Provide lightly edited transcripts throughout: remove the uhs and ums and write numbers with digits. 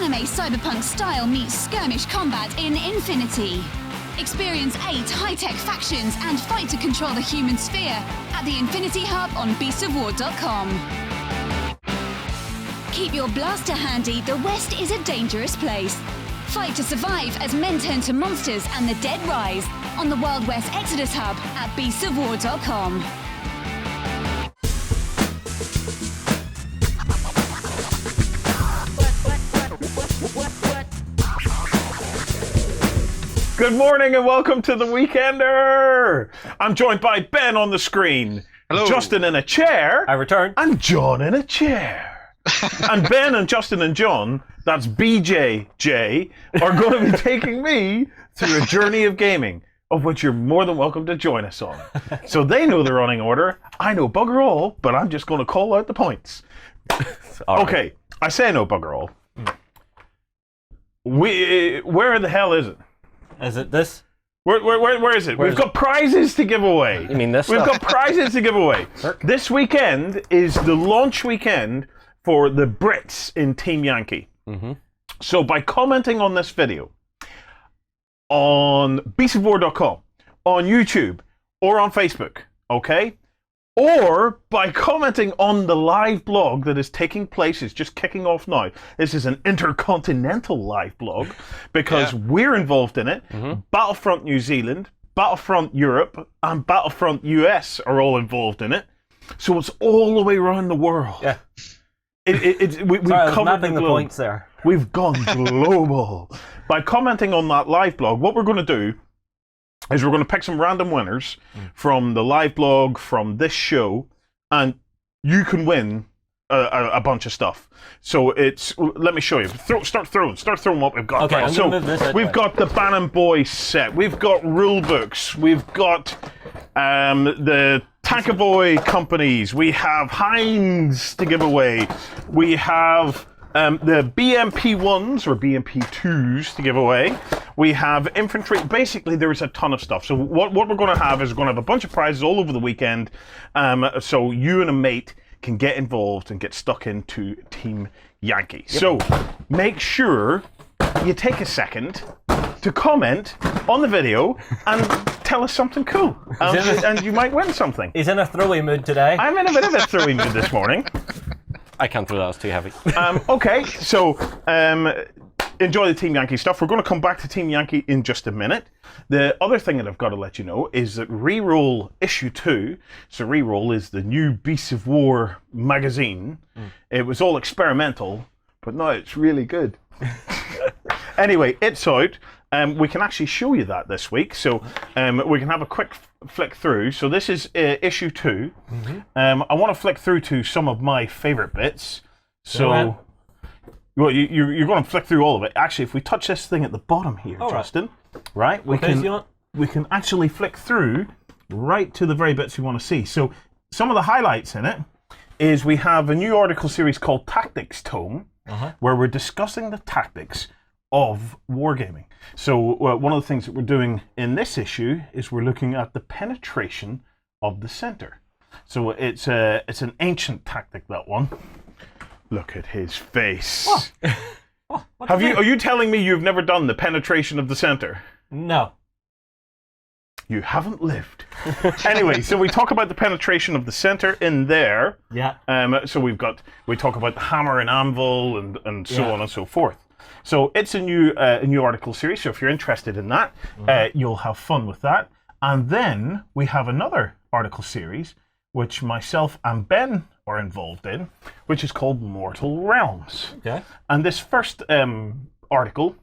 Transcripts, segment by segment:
anime cyberpunk style meets skirmish combat in Infinity. Experience 8 high-tech factions and fight to control the human sphere at the Infinity Hub on beastsofwar.com. Keep your blaster handy, the West is a dangerous place. Fight to survive as men turn to monsters and the dead rise on the Wild West Exodus Hub at beastsofwar.com. Good morning and welcome to The Weekender! I'm joined by Ben on the screen, Hello. Justin in a chair, I return. and John in a chair. And Ben and Justin and John, that's BJJ, are going to be taking me through a journey of gaming, of which you're more than welcome to join us on. So they know the running order, I know bugger all, but I'm just going to call out the points. Okay, I say no bugger all. Where the hell is it? Is it this? Where is it? We've got prizes to give away. You mean this We've stuff? got prizes to give away. This weekend is the launch weekend for the Brits in Team Yankee. Mm-hmm. So by commenting on this video on beastsofwar.com, on YouTube, or on Facebook, okay? Or by commenting on the live blog that is taking place, it's just kicking off now. This is an intercontinental live blog because we're involved in it. Mm-hmm. Battlefront New Zealand, Battlefront Europe, and Battlefront US are all involved in it. So it's all the way around the world. Yeah. We've Sorry, I was covered mapping the the globe. points there. We've gone global. By commenting on that live blog, what we're going to do is we're going to pick some random winners from the live blog, from this show, and you can win a bunch of stuff. So it's, let me show you. Start throwing what we've got. Okay, Right, I'm so gonna move this out we've way. got the Bannon Boys set. We've got rule books. We've got the Tankaboy companies. We have Heinz to give away. We have the BMP1s or BMP2s to give away. We have infantry. Basically, there's a ton of stuff. So what we're going to have is we're going to have a bunch of prizes all over the weekend. So you and a mate can get involved and get stuck into Team Yankee. Yep. So make sure you take a second to comment on the video and tell us something cool. And you might win something. He's in a throwy mood today. I'm in a bit of a throwing mood this morning. I can't throw that, it's too heavy. Okay, so enjoy the Team Yankee stuff. We're going to come back to Team Yankee in just a minute. The other thing that I've got to let you know is that Reroll Issue 2, so Reroll is the new Beasts of War magazine. It was all experimental, but now it's really good. Anyway, it's out. We can actually show you that this week, so we can have a quick flick through. So this is issue 2. I want to flick through to some of my favorite bits. So, well, you're going to flick through all of it. Actually, if we touch this thing at the bottom here, Justin, right, we can actually flick through right to the very bits we want to see. So some of the highlights in it is we have a new article series called Tactics Tome, where we're discussing the tactics of wargaming. So one of the things that we're doing in this issue is we're looking at the penetration of the center. So it's an ancient tactic, that one. Look at his face. Are you telling me you've never done the penetration of the center? No. You haven't lived. Anyway, so we talk about the penetration of the center in there. Yeah. So we talk about the hammer and anvil and so on and so forth. So it's a new article series. So if you're interested in that, you'll have fun with that. And then we have another article series, which myself and Ben are involved in, which is called Mortal Realms. Okay. And this first article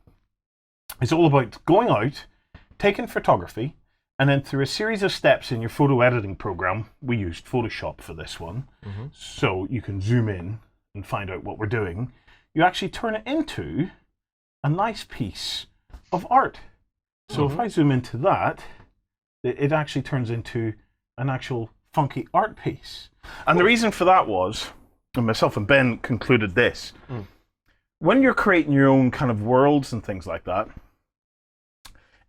is all about going out, taking photography, and then through a series of steps in your photo editing program, we used Photoshop for this one, so you can zoom in and find out what we're doing. You actually turn it into a nice piece of art. So if I zoom into that, it actually turns into an actual funky art piece. And the reason for that was, and myself and Ben concluded this, when you're creating your own kind of worlds and things like that,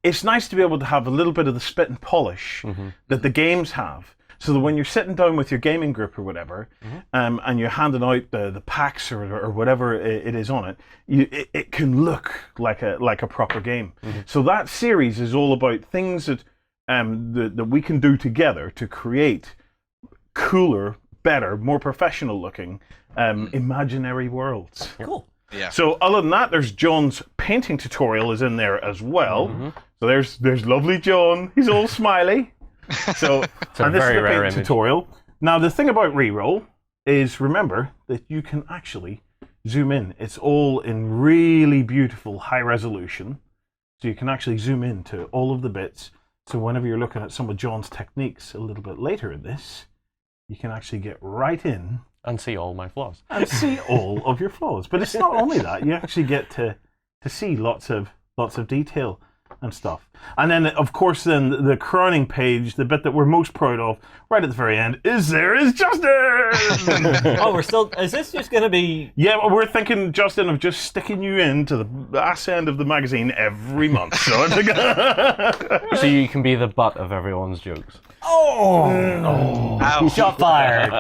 it's nice to be able to have a little bit of the spit and polish that the games have. so that when you're sitting down with your gaming group or whatever, and you're handing out the packs or whatever it is on it, it can look like a proper game. So that series is all about things that that we can do together to create cooler, better, more professional looking imaginary worlds. Cool. Yeah. So other than that, there's John's painting tutorial is in there as well. So there's lovely John. He's all smiley. So and this is the painting tutorial. Now the thing about reroll is remember that you can actually zoom in. It's all in really beautiful high resolution. So you can actually zoom in to all of the bits. So whenever you're looking at some of John's techniques a little bit later in this, you can actually get right in And see all my flaws. and see all of your flaws. But it's not only that; you actually get to see lots of detail and stuff. And then, of course, then the crowning page, the bit that we're most proud of, right at the very end, is Justin. Oh, we're still. Is this just going to be? Yeah, well, we're thinking, Justin, of just sticking you into the ass end of the magazine every month. So, So you can be the butt of everyone's jokes. Ow. Shot fired.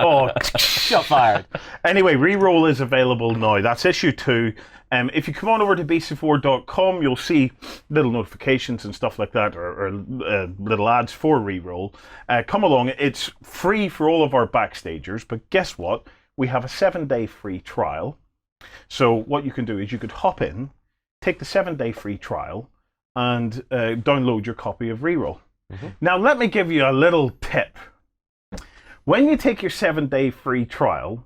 Shot fired. Anyway, Reroll is available now. That's issue 2. If you come on over to beasts4.com, you'll see little notifications and stuff like that, or little ads for Reroll. Come along. It's free for all of our backstagers, but guess what? We have a 7-day free trial. So what you can do is you could hop in, take the 7-day free trial, and download your copy of Reroll. Now, let me give you a little tip. When you take your 7-day free trial,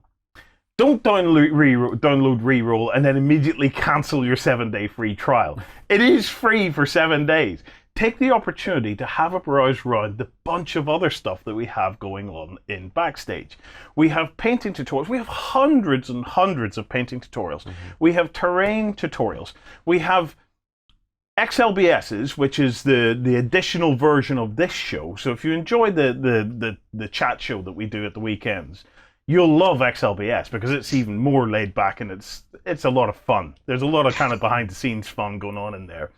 don't download Reroll and then immediately cancel your 7-day free trial. It is free for 7 days. Take the opportunity to have a browse around the bunch of other stuff that we have going on in Backstage. We have painting tutorials. We have hundreds and hundreds of painting tutorials. We have terrain tutorials. We have XLBSs, which is the additional version of this show. So if you enjoy the chat show that we do at the weekends, you'll love XLBS because it's even more laid back and it's a lot of fun. There's a lot of kind of behind the scenes fun going on in there.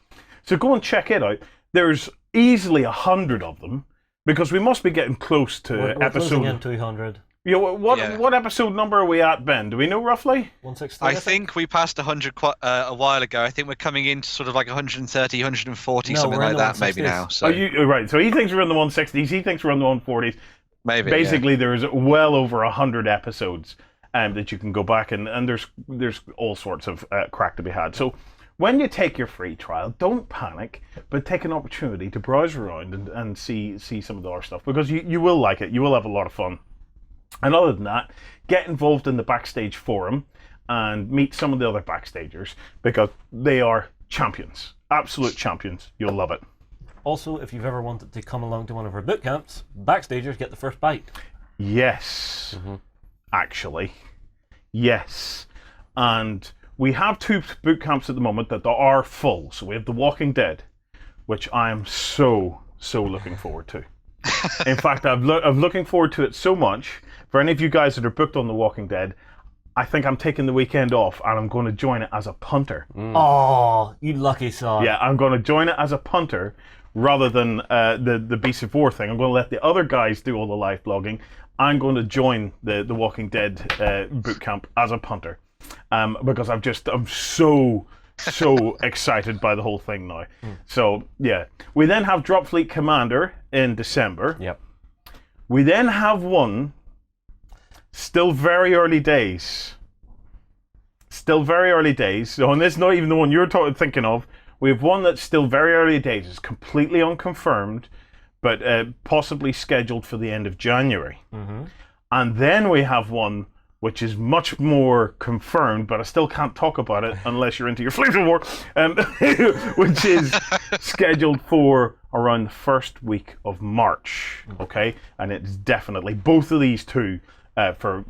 So go and check it out. There's easily 100 of them because we must be getting close to We're episode. closing in 200. Yeah, what episode number are we at, Ben? Do we know roughly? 160. I think we passed 100 a while ago. I think we're coming into sort of like 130, 140, No, something we're in like the that maybe 160s. now. So Oh, right. So he thinks we're in the 160s. He thinks we're in the 140s. maybe. Basically, there's well over 100 episodes that you can go back and there's all sorts of crack to be had. So when you take your free trial, don't panic, but take an opportunity to browse around and see some of the other stuff because you will like it. You will have a lot of fun. And other than that, get involved in the Backstage forum and meet some of the other Backstagers because they are champions, absolute champions. You'll love it. Also, if you've ever wanted to come along to one of our boot camps, Backstagers get the first bite. Yes, actually, yes. And we have 2 boot camps at the moment that are full. So we have The Walking Dead, which I am so looking forward to. In fact, I'm looking forward to it so much. For any of you guys that are booked on The Walking Dead, I think I'm taking the weekend off and I'm going to join it as a punter. Oh, you lucky son. Yeah, I'm going to join it as a punter rather than the Beast of War thing. I'm going to let the other guys do all the live blogging. I'm going to join the Walking Dead boot camp as a punter because I'm so excited by the whole thing now. So, yeah. We then have Dropfleet Commander in December. Yep. We then have one, still very early days. So, and this is not even the one you're thinking of. We have one that's still very early days. It's completely unconfirmed, but possibly scheduled for the end of January. And then we have one which is much more confirmed, but I still can't talk about it unless you're into your Flames of War, which is scheduled for around the first week of March, okay? And it's definitely, both of these two for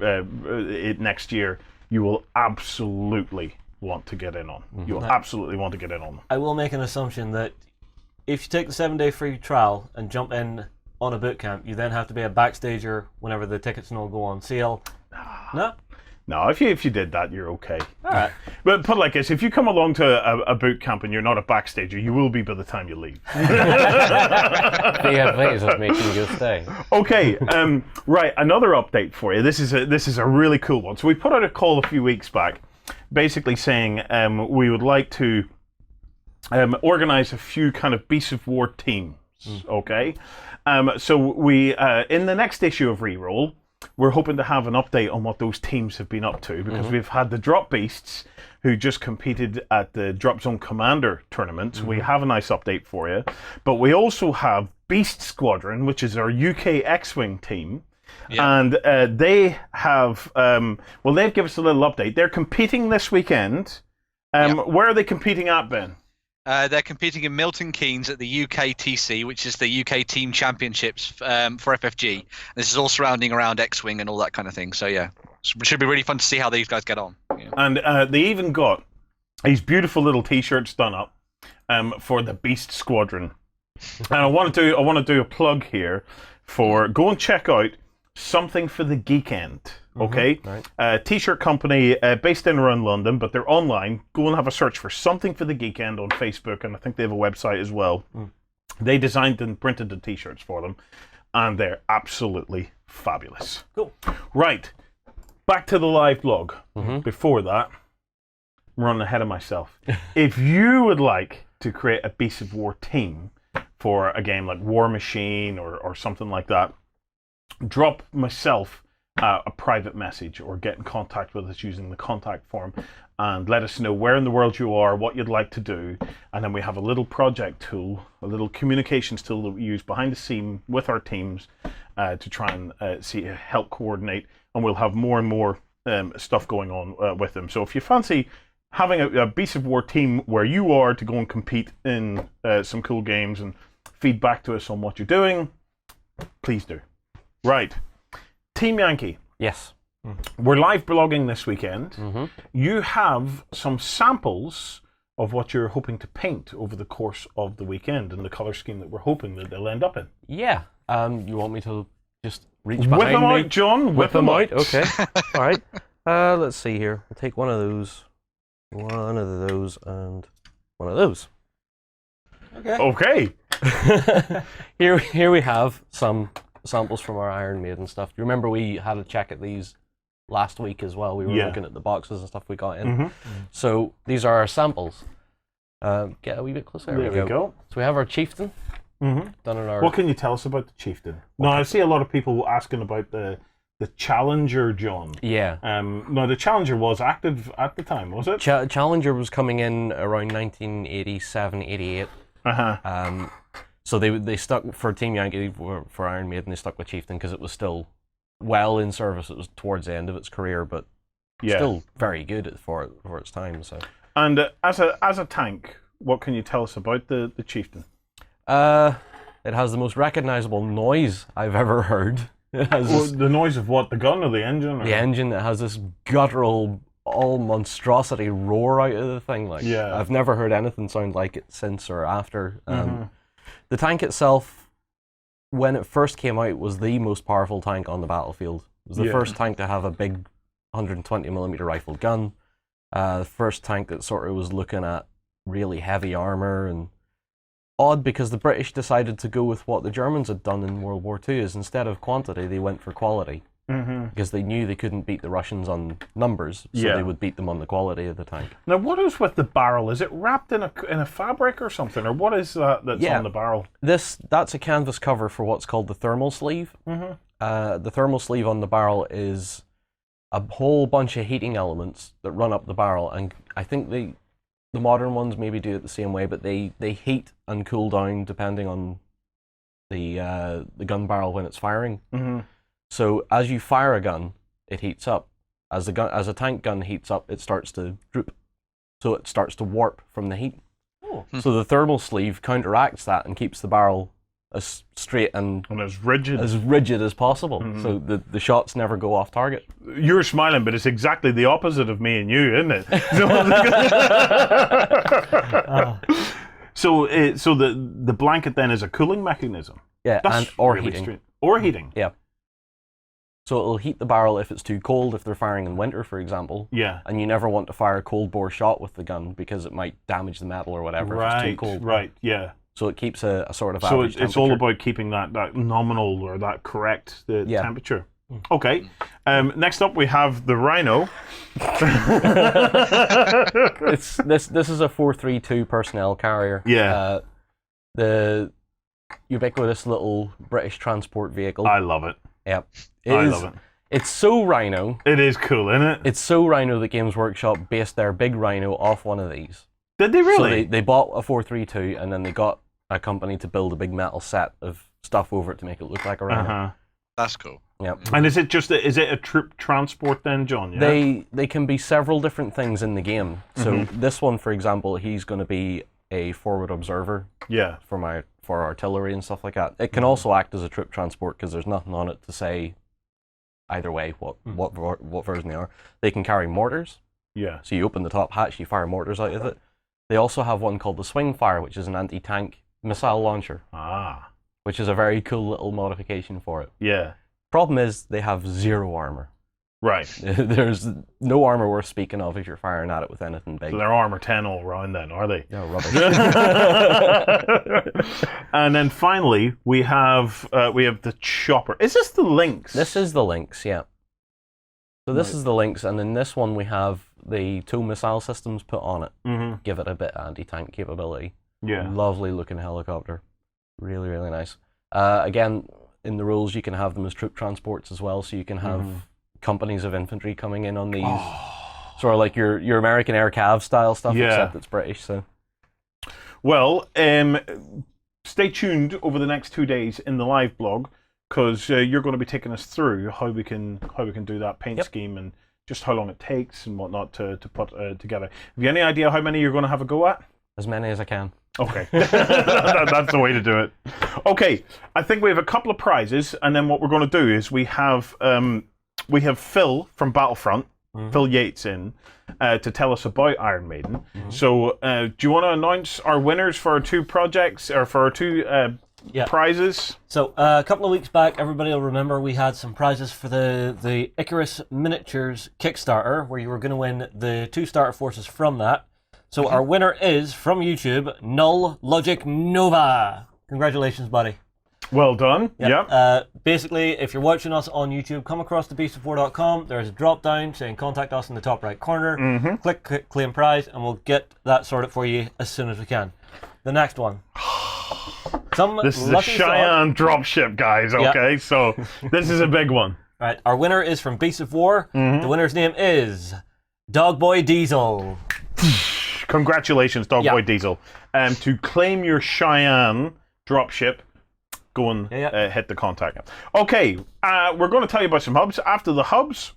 next year, you will absolutely want to get in on. You'll absolutely want to get in on. I will make an assumption that if you take the 7-day free trial and jump in on a boot camp, you then have to be a Backstager whenever the tickets and all go on sale. No? No, if you did that, you're okay. All right. But put it like this, if you come along to a boot camp and you're not a backstager, you will be by the time you leave. The advantage of making you stay. Okay, right, another update for you. This is a really cool one. So we put out a call a few weeks back, basically saying we would like to organize a few kind of Beasts of War teams, okay? So we, in the next issue of Reroll, we're hoping to have an update on what those teams have been up to, because we've had the Drop Beasts who just competed at the Drop Zone Commander tournament. So we have a nice update for you. But we also have Beast Squadron, which is our UK X-Wing team. Yeah. And they have, well, they've given us a little update. They're competing this weekend. Where are they competing at, Ben? They're competing in Milton Keynes at the UKTC, which is the UK Team Championships for FFG. This is all surrounding around X-Wing and all that kind of thing. So yeah, it should be really fun to see how these guys get on. Yeah. And they even got these beautiful little T-shirts done up for the Beast Squadron. And I want to do a plug here for go and check out Something for the Geek End. Okay, right. T-shirt company based in around London, but they're online. Go and have a search for Something for the Geek End on Facebook, and I think they have a website as well. They designed and printed the T-shirts for them, and they're absolutely fabulous. Cool. Right, back to the live blog. Before that, I'm running ahead of myself. If you would like to create a Beast of War team for a game like War Machine or something like that, drop myself a private message or get in contact with us using the contact form and let us know where in the world you are, what you'd like to do, and then we have a little project tool, a little communications tool that we use behind the scene with our teams to try and help coordinate, and we'll have more and more stuff going on with them. So if you fancy having a Beast of War team where you are to go and compete in some cool games and feed back to us on what you're doing, please do. Right. Team Yankee. Yes. We're live blogging this weekend. You have some samples of what you're hoping to paint over the course of the weekend and the colour scheme that we're hoping that they'll end up in. Yeah. You want me to just reach Whip behind them me? out, John. Whip them out. Okay. All right. Let's see here. I'll take one of those, and one of those. Okay. Here we have some samples from our Iron Maiden stuff. Do you remember we had a check at these last week as well? We were looking at the boxes and stuff we got in. So these are our samples. Get a wee bit closer. There we go. So we have our chieftain. Done in our. What can you tell us about the chieftain? Now, I see a lot of people asking about the Challenger, John. Yeah. No, the Challenger was active at the time, was it? Challenger was coming in around 1987, 88. So they stuck for Team Yankee, for Iron Maiden, they stuck with Chieftain because it was still well in service. It was towards the end of its career, but still very good for its time. So. And as a tank, what can you tell us about the Chieftain? It has the most recognizable noise I've ever heard. It has the noise of what? The gun or the engine? Or? The engine. It has this guttural, all monstrosity roar out of the thing. I've never heard anything sound like it since or after. The tank itself, when it first came out, was the most powerful tank on the battlefield. It was the first tank to have a big 120mm rifled gun. The first tank that sort of was looking at really heavy armor, and odd because the British decided to go with what the Germans had done in World War II, is instead of quantity, they went for quality. Because they knew they couldn't beat the Russians on numbers, so they would beat them on the quality of the tank. Now, what is with the barrel? Is it wrapped in a fabric or something, or what is that's on the barrel? That's a canvas cover for what's called the thermal sleeve. The thermal sleeve on the barrel is a whole bunch of heating elements that run up the barrel, and I think the modern ones maybe do it the same way, but they heat and cool down depending on the gun barrel when it's firing. So as you fire a gun, it heats up. As a tank gun heats up, it starts to droop. So it starts to warp from the heat. So the thermal sleeve counteracts that and keeps the barrel as straight and as rigid as possible. So the shots never go off target. You're smiling, but it's exactly the opposite of me and you, isn't it? So the blanket then is a cooling mechanism. Yeah, That's or really heating. Or heating. Yeah. So it'll heat the barrel if it's too cold, if they're firing in winter, for example. Yeah. And you never want to fire a cold bore shot with the gun because it might damage the metal or whatever if it's too cold. Right, yeah. So it keeps a sort of So average it's all temperature. about keeping that nominal or that correct Yeah. temperature. Okay. Next up we have the Rhino. This is a 432 personnel carrier. Yeah. The ubiquitous little British transport vehicle. I love it. Yep. Love it. It's so Rhino. It is cool, isn't it? It's so Rhino that Games Workshop based their big Rhino off one of these. Did they really? So they bought a 432 and then they got a company to build a big metal set of stuff over it to make it look like a Rhino. That's cool. Yep. And is it a troop transport then, John? Yeah? They can be several different things in the game. So this one, for example, he's going to be a forward observer. Yeah. For artillery and stuff like that. It can also act as a troop transport because there's nothing on it to say either way what version they are. They can carry mortars. Yeah. So you open the top hatch, you fire mortars out of it. They also have one called the Swing Fire, which is an anti-tank missile launcher. Ah. Which is a very cool little modification for it. Yeah. Problem is they have 0 armor. Right. There's no armor worth speaking of if you're firing at it with anything big. So they're armor 10 all round then, are they? Yeah, rubbish. And then finally we have the chopper. Is this the Lynx? This is the Lynx, yeah. So this is the Lynx, and in this one we have the 2 missile systems put on it. Give it a bit of anti-tank capability. Yeah. Lovely looking helicopter. Really, really nice. Again, in the rules you can have them as troop transports as well, so you can have companies of infantry coming in on these. Sort of like your American Air Cav style stuff, except it's British. So, well, stay tuned over the next 2 days in the live blog because you're going to be taking us through how we can do that paint scheme and just how long it takes and whatnot to put together. Have you any idea how many you're going to have a go at? as many as I can. Okay, that's the way to do it. Okay, I think we have a couple of prizes, and then what we're going to do is we have Phil from Battlefront, Phil Yates, in to tell us about Iron Maiden. So, do you want to announce our winners for our 2 projects or for our 2 prizes? So a couple of weeks back, everybody will remember we had some prizes for the Icarus Miniatures Kickstarter, where you were going to win the 2 starter forces from that. So our winner is, from YouTube, Null Logic Nova. Congratulations, buddy. Well done. Yep. Basically, if you're watching us on YouTube, come across to beastofwar.com. There's a drop down saying contact us in the top right corner. Click claim prize, and we'll get that sorted for you as soon as we can. The next one. This is a Cheyenne Dropship, guys. Okay, so this is a big one. Right, our winner is from Beast of War. The winner's name is Dogboy Diesel. Congratulations, Dogboy Diesel. To claim your Cheyenne Dropship, go and hit the contact. Okay, we're going to tell you about some hubs. After the hubs,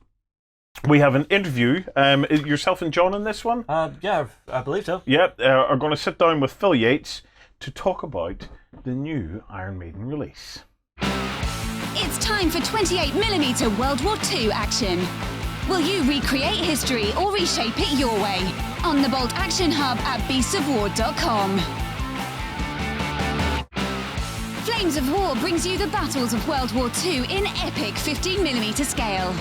we have an interview. Yourself and John in this one? Yeah, I believe so. Yep, are going to sit down with Phil Yates to talk about the new Iron Maiden release. It's time for 28mm World War II action. Will you recreate history or reshape it your way? On the Bolt Action Hub at beastsofwar.com. Flames of War brings you the battles of World War II in epic 15mm scale.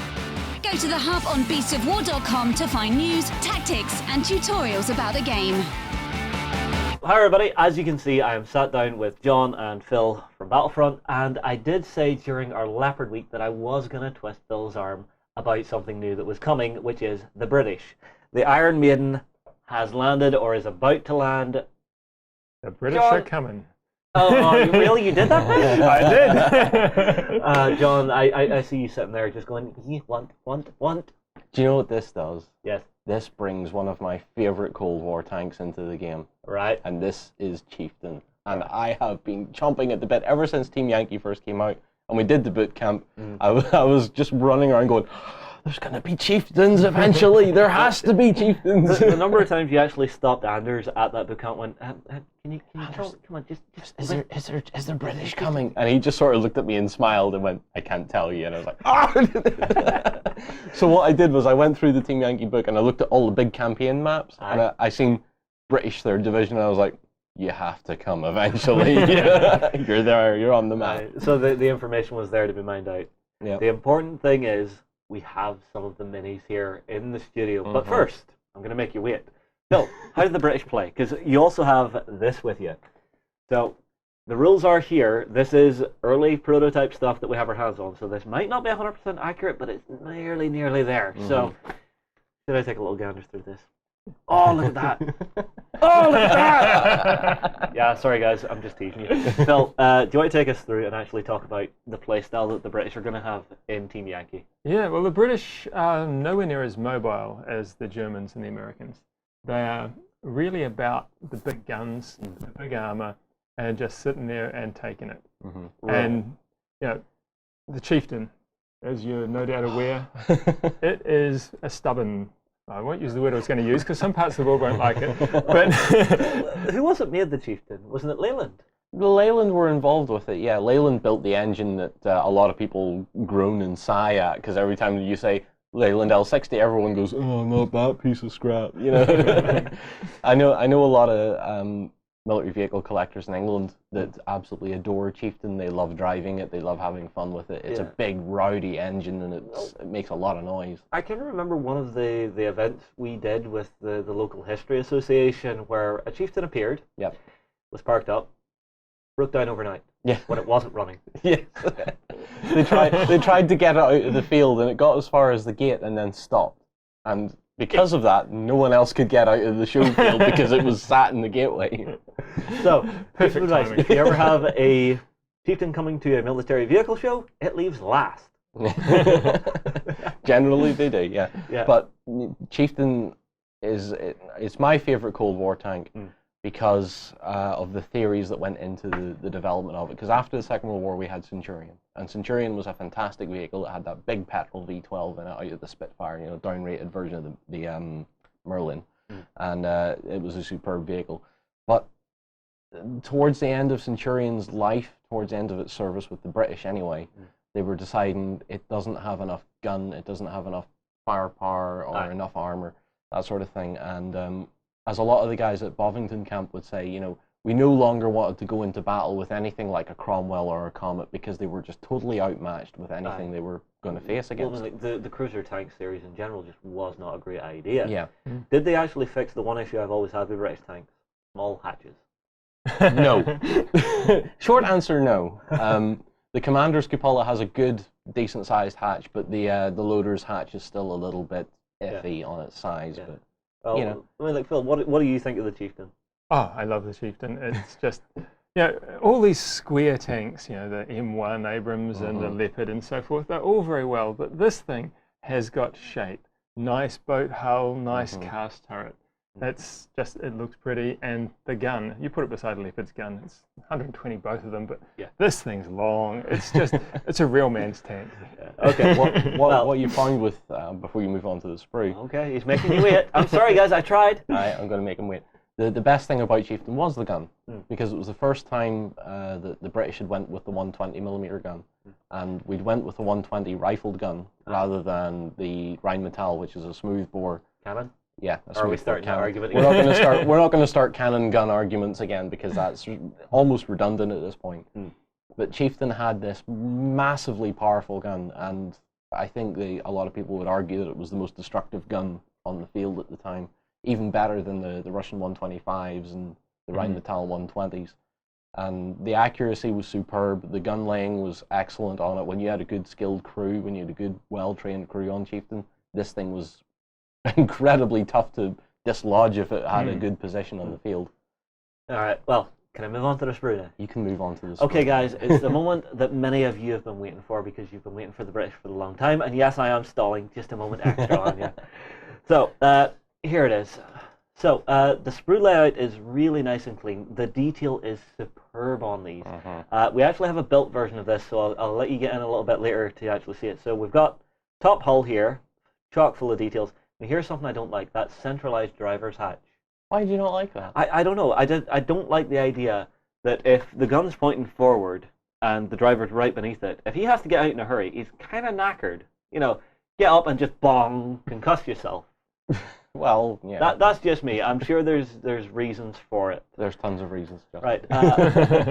Go to the hub on beastsofwar.com to find news, tactics, and tutorials about the game. Hi everybody, as you can see I am sat down with John and Phil from Battlefront, and I did say during our Leopard Week that I was going to twist Phil's arm about something new that was coming, which is the British. The Iron Maiden has landed or is about to land. The British are coming. Oh, really? You did that? I did. John, I see you sitting there just going, want. Do you know what this does? Yes. This brings one of my favourite Cold War tanks into the game. Right. And this is Chieftain. And I have been chomping at the bit ever since Team Yankee first came out. And we did the boot camp. I was just running around going, there's going to be Chieftains eventually. There has to be Chieftains. The number of times you actually stopped Anders at that boot camp went, can you come on, just is there British coming? And he just sort of looked at me and smiled and went, I can't tell you. And I was like, ah! So what I did was I went through the Team Yankee book and I looked at all the big campaign maps. And I seen British 3rd Division and I was like, you have to come eventually. You're there, you're on the map. So the information was there to be mined out. Yeah. The important thing is we have some of the minis here in the studio. But first, I'm going to make you wait. Phil, how do the British play? Because you also have this with you. So the rules are here. This is early prototype stuff that we have our hands on. So this might not be 100% accurate, but it's nearly there. So should I take a little gander through this? Oh, look at that. Oh, look at that! Yeah, sorry guys, I'm just teasing you. Phil, do you want to take us through and actually talk about the playstyle that the British are going to have in Team Yankee? Yeah, well, the British are nowhere near as mobile as the Germans and the Americans. They are really about the big guns, the big armor, and just sitting there and taking it. And, you know, the chieftain, as you're no doubt aware, it is a stubborn... I won't use the word I was going to use because some parts of the world won't like it. But who was it made the chieftain? Wasn't it Leyland? Leyland were involved with it, yeah. Leyland built the engine that a lot of people groan and sigh at, because every time you say Leyland L60, everyone goes, "Oh, not that piece of scrap," you know. I know a lot of military vehicle collectors in England that absolutely adore Chieftain. They love driving it. They love having fun with it. It's a big, rowdy engine, and it makes a lot of noise. I can remember one of the events we did with the local history association where a Chieftain appeared, was parked up, broke down overnight when it wasn't running. Yes. They tried to get it out of the field, and it got as far as the gate and then stopped. And because of that, no one else could get out of the show field because it was sat in the gateway. So, perfect advice. If you ever have a Chieftain coming to a military vehicle show, it leaves last. Generally they do, yeah. But Chieftain it's my favorite Cold War tank because of the theories that went into the development of it. Because after the Second World War, we had Centurion. And Centurion was a fantastic vehicle that had that big petrol V12 in it out of the Spitfire, you know, down-rated version of the Merlin. And it was a superb vehicle. But towards the end of Centurion's life, towards the end of its service with the British anyway, they were deciding it doesn't have enough gun, it doesn't have enough firepower or enough armor, that sort of thing. And as a lot of the guys at Bovington Camp would say, you know, we no longer wanted to go into battle with anything like a Cromwell or a Comet because they were just totally outmatched with anything they were going to face against. Well, the cruiser tank series in general just was not a great idea. Yeah. Did they actually fix the one issue I've always had with British tanks? Small hatches. No. Short answer, no. The commander's cupola has a good, decent-sized hatch, but the loader's hatch is still a little bit iffy on its size. But well, you know, I mean, like Phil, what do you think of the Chieftain? Oh, I love the Chieftain. It's just, you know, all these square tanks, you know, the M1 Abrams and the Leopard and so forth, they're all very well, but this thing has got shape. Nice boat hull, nice cast turret. It's just, it looks pretty, and the gun, you put it beside a Leopard's gun, it's 120 both of them, but this thing's long. It's just, it's a real man's tank. Okay, what you found with, before you move on to the sprue. Okay, he's making you wait. I'm sorry guys, I tried. Alright, I'm going to make him wait. The best thing about Chieftain was the gun, because it was the first time that the British had went with the 120mm gun, and we'd went with the 120 rifled gun rather than the Rheinmetall, which is a smoothbore cannon. Yeah, are we starting that argument? We're not going to start cannon gun arguments again because that's almost redundant at this point. But Chieftain had this massively powerful gun, and I think a lot of people would argue that it was the most destructive gun on the field at the time, even better than the Russian 125s and the Rheinmetall 120s. And the accuracy was superb. The gun laying was excellent on it. When you had a good skilled crew, when you had a good, well-trained crew on Chieftain, this thing was incredibly tough to dislodge if it had a good position on the field. All right, well, can I move on to the sprue now? You can move on to the sprue. Okay, guys, it's the moment that many of you have been waiting for because you've been waiting for the British for a long time. And yes, I am stalling just a moment extra on you. So, here it is. So, the sprue layout is really nice and clean. The detail is superb on these. We actually have a built version of this, so I'll let you get in a little bit later to actually see it. So, we've got top hull here, chock full of details. And here's something I don't like, that centralized driver's hatch. Why do you not like that? I don't know. I don't like the idea that if the gun's pointing forward and the driver's right beneath it, if he has to get out in a hurry, he's kind of knackered. You know, get up and just bong, concuss yourself. Well, yeah. That's just me. I'm sure there's reasons for it. There's tons of reasons. Justin. Right.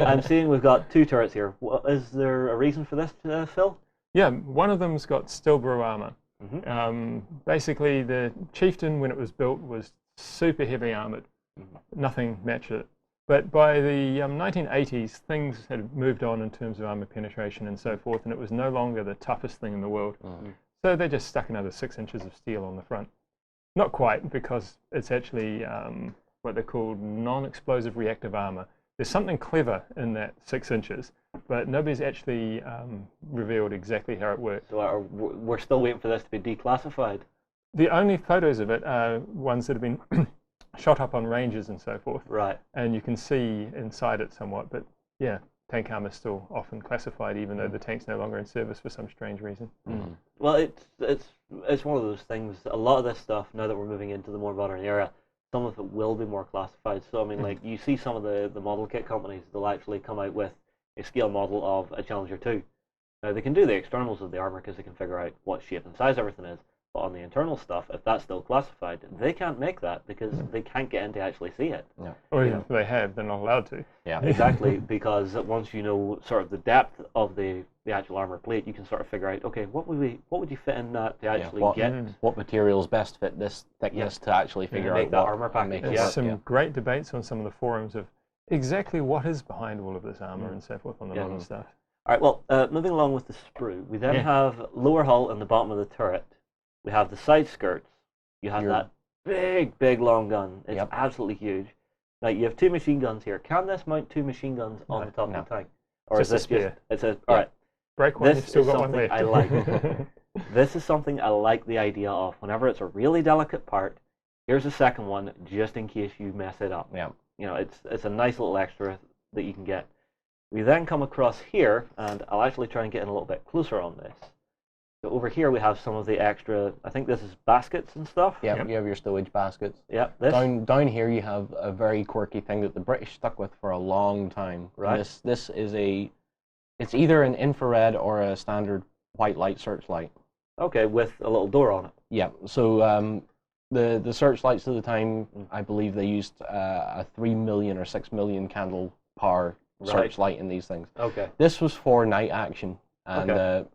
I'm seeing we've got two turrets here. Is there a reason for this, Phil? Yeah, one of them's got steel brew armor. Basically, the Chieftain, when it was built, was super heavy armored. Nothing matched it. But by the 1980s, things had moved on in terms of armor penetration and so forth, and it was no longer the toughest thing in the world. So they just stuck another 6 inches of steel on the front. Not quite, because it's actually what they call non-explosive reactive armor. There's something clever in that 6 inches, but nobody's actually revealed exactly how it works. So we're still waiting for this to be declassified. The only photos of it are ones that have been shot up on ranges and so forth. Right. And you can see inside it somewhat, but yeah, tank armor is still often classified, even though the tank's no longer in service for some strange reason. Well, it's one of those things. A lot of this stuff, now that we're moving into the more modern era, some of it will be more classified. So I mean, like you see some of the model kit companies, they'll actually come out with a scale model of a Challenger 2. Now they can do the externals of the armor because they can figure out what shape and size everything is. But on the internal stuff, if that's still classified, they can't make that because they can't get in to actually see it. Yeah. Or if they have, they're not allowed to. Yeah. Exactly, because once you know sort of the depth of the actual armor plate, you can sort of figure out, okay, what would you fit in that to actually get? What materials best fit this thickness to actually figure make out that what armor package. There's some great debates on some of the forums of exactly what is behind all of this armor and so forth on the modern stuff. All right, well, moving along with the sprue, we then have lower hull and the bottom of the turret. We have the side skirts. You have that big long gun. It's absolutely huge. Now you have 2 machine guns here. Can this mount 2 machine guns on the top of the tank? Or is this just it's a all right? Break one. You've This still is got one something left. I like. This is something I like the idea of. Whenever it's a really delicate part, here's a second one just in case you mess it up. Yeah. You know, it's a nice little extra that you can get. We then come across here, and I'll actually try and get in a little bit closer on this. So over here we have some of the extra, I think this is baskets and stuff. Yeah, you have your stowage baskets. Yeah, this. Down here you have a very quirky thing that the British stuck with for a long time. Right. This is it's either an infrared or a standard white light searchlight. Okay, with a little door on it. Yeah, so the searchlights of the time, I believe they used a 3 million or 6 million candle power searchlight in these things. Okay. This was for night action, and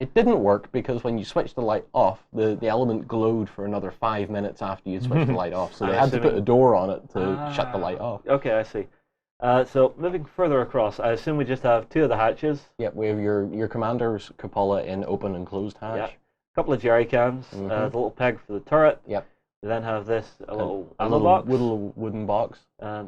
it didn't work because when you switched the light off, the element glowed for another 5 minutes after you switched the light off. So they had to put a door on it to shut the light off. Okay, I see. So moving further across, I assume we just have 2 of the hatches. Yep, we have your commander's cupola in open and closed hatch. Yep. A couple of jerry cans, the little peg for the turret. Yep. We then have this, a little wooden box.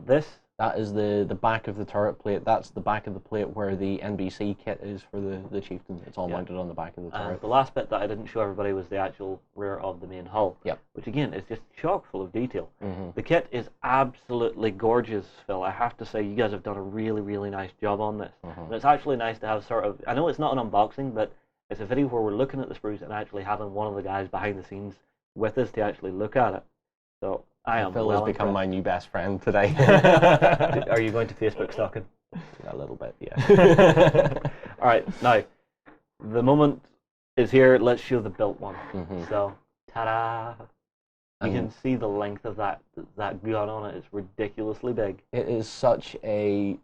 This. That is the back of the turret plate. That's the back of the plate where the NBC kit is for the Chieftain. It's all mounted on the back of the turret. The last bit that I didn't show everybody was the actual rear of the main hull. Yep. Which again is just chock full of detail. The kit is absolutely gorgeous, Phil. I have to say you guys have done a really nice job on this. And it's actually nice to have sort of, I know it's not an unboxing, but it's a video where we're looking at the sprues and actually having one of the guys behind the scenes with us to actually look at it. So I am Phil has become my new best friend today. Are you going to Facebook stalking? A little bit, yeah. All right, now the moment is here. Let's show the built one. So, ta-da! You can see the length of that gun on it. It's ridiculously big. It is such a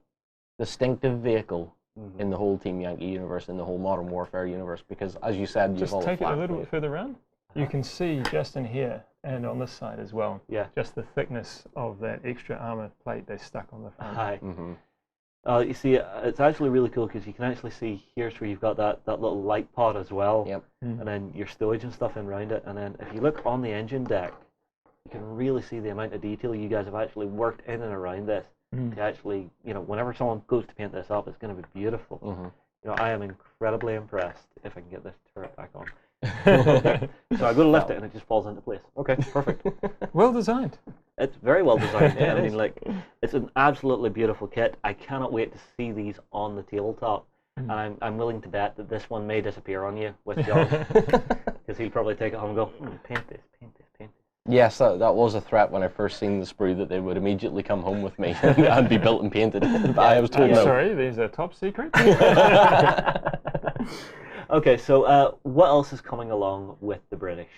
distinctive vehicle in the whole Team Yankee universe, in the whole Modern Warfare universe, because as you said, just you've all take it a little bit further around. You can see just in here and on this side as well. Yeah. Just the thickness of that extra armor plate they stuck on the front. Hi. You see, it's actually really cool because you can actually see here's where you've got that little light pod as well. Yep. And then your stowage and stuff in around it. And then if you look on the engine deck, you can really see the amount of detail you guys have actually worked in and around this to actually, you know, whenever someone goes to paint this up, it's going to be beautiful. You know, I am incredibly impressed if I can get this turret back on. Okay. So I go to lift it and it just falls into place. Okay, perfect. Well designed. It's very well designed. I mean, like, it's an absolutely beautiful kit. I cannot wait to see these on the tabletop. And I'm willing to bet that this one may disappear on you with John, because he'll probably take it home and go, paint this, paint this, paint this. Yes, that was a threat when I first seen the sprue, that they would immediately come home with me and be built and painted. But I was told no. Sorry, these are top secret. Okay, so what else is coming along with the British?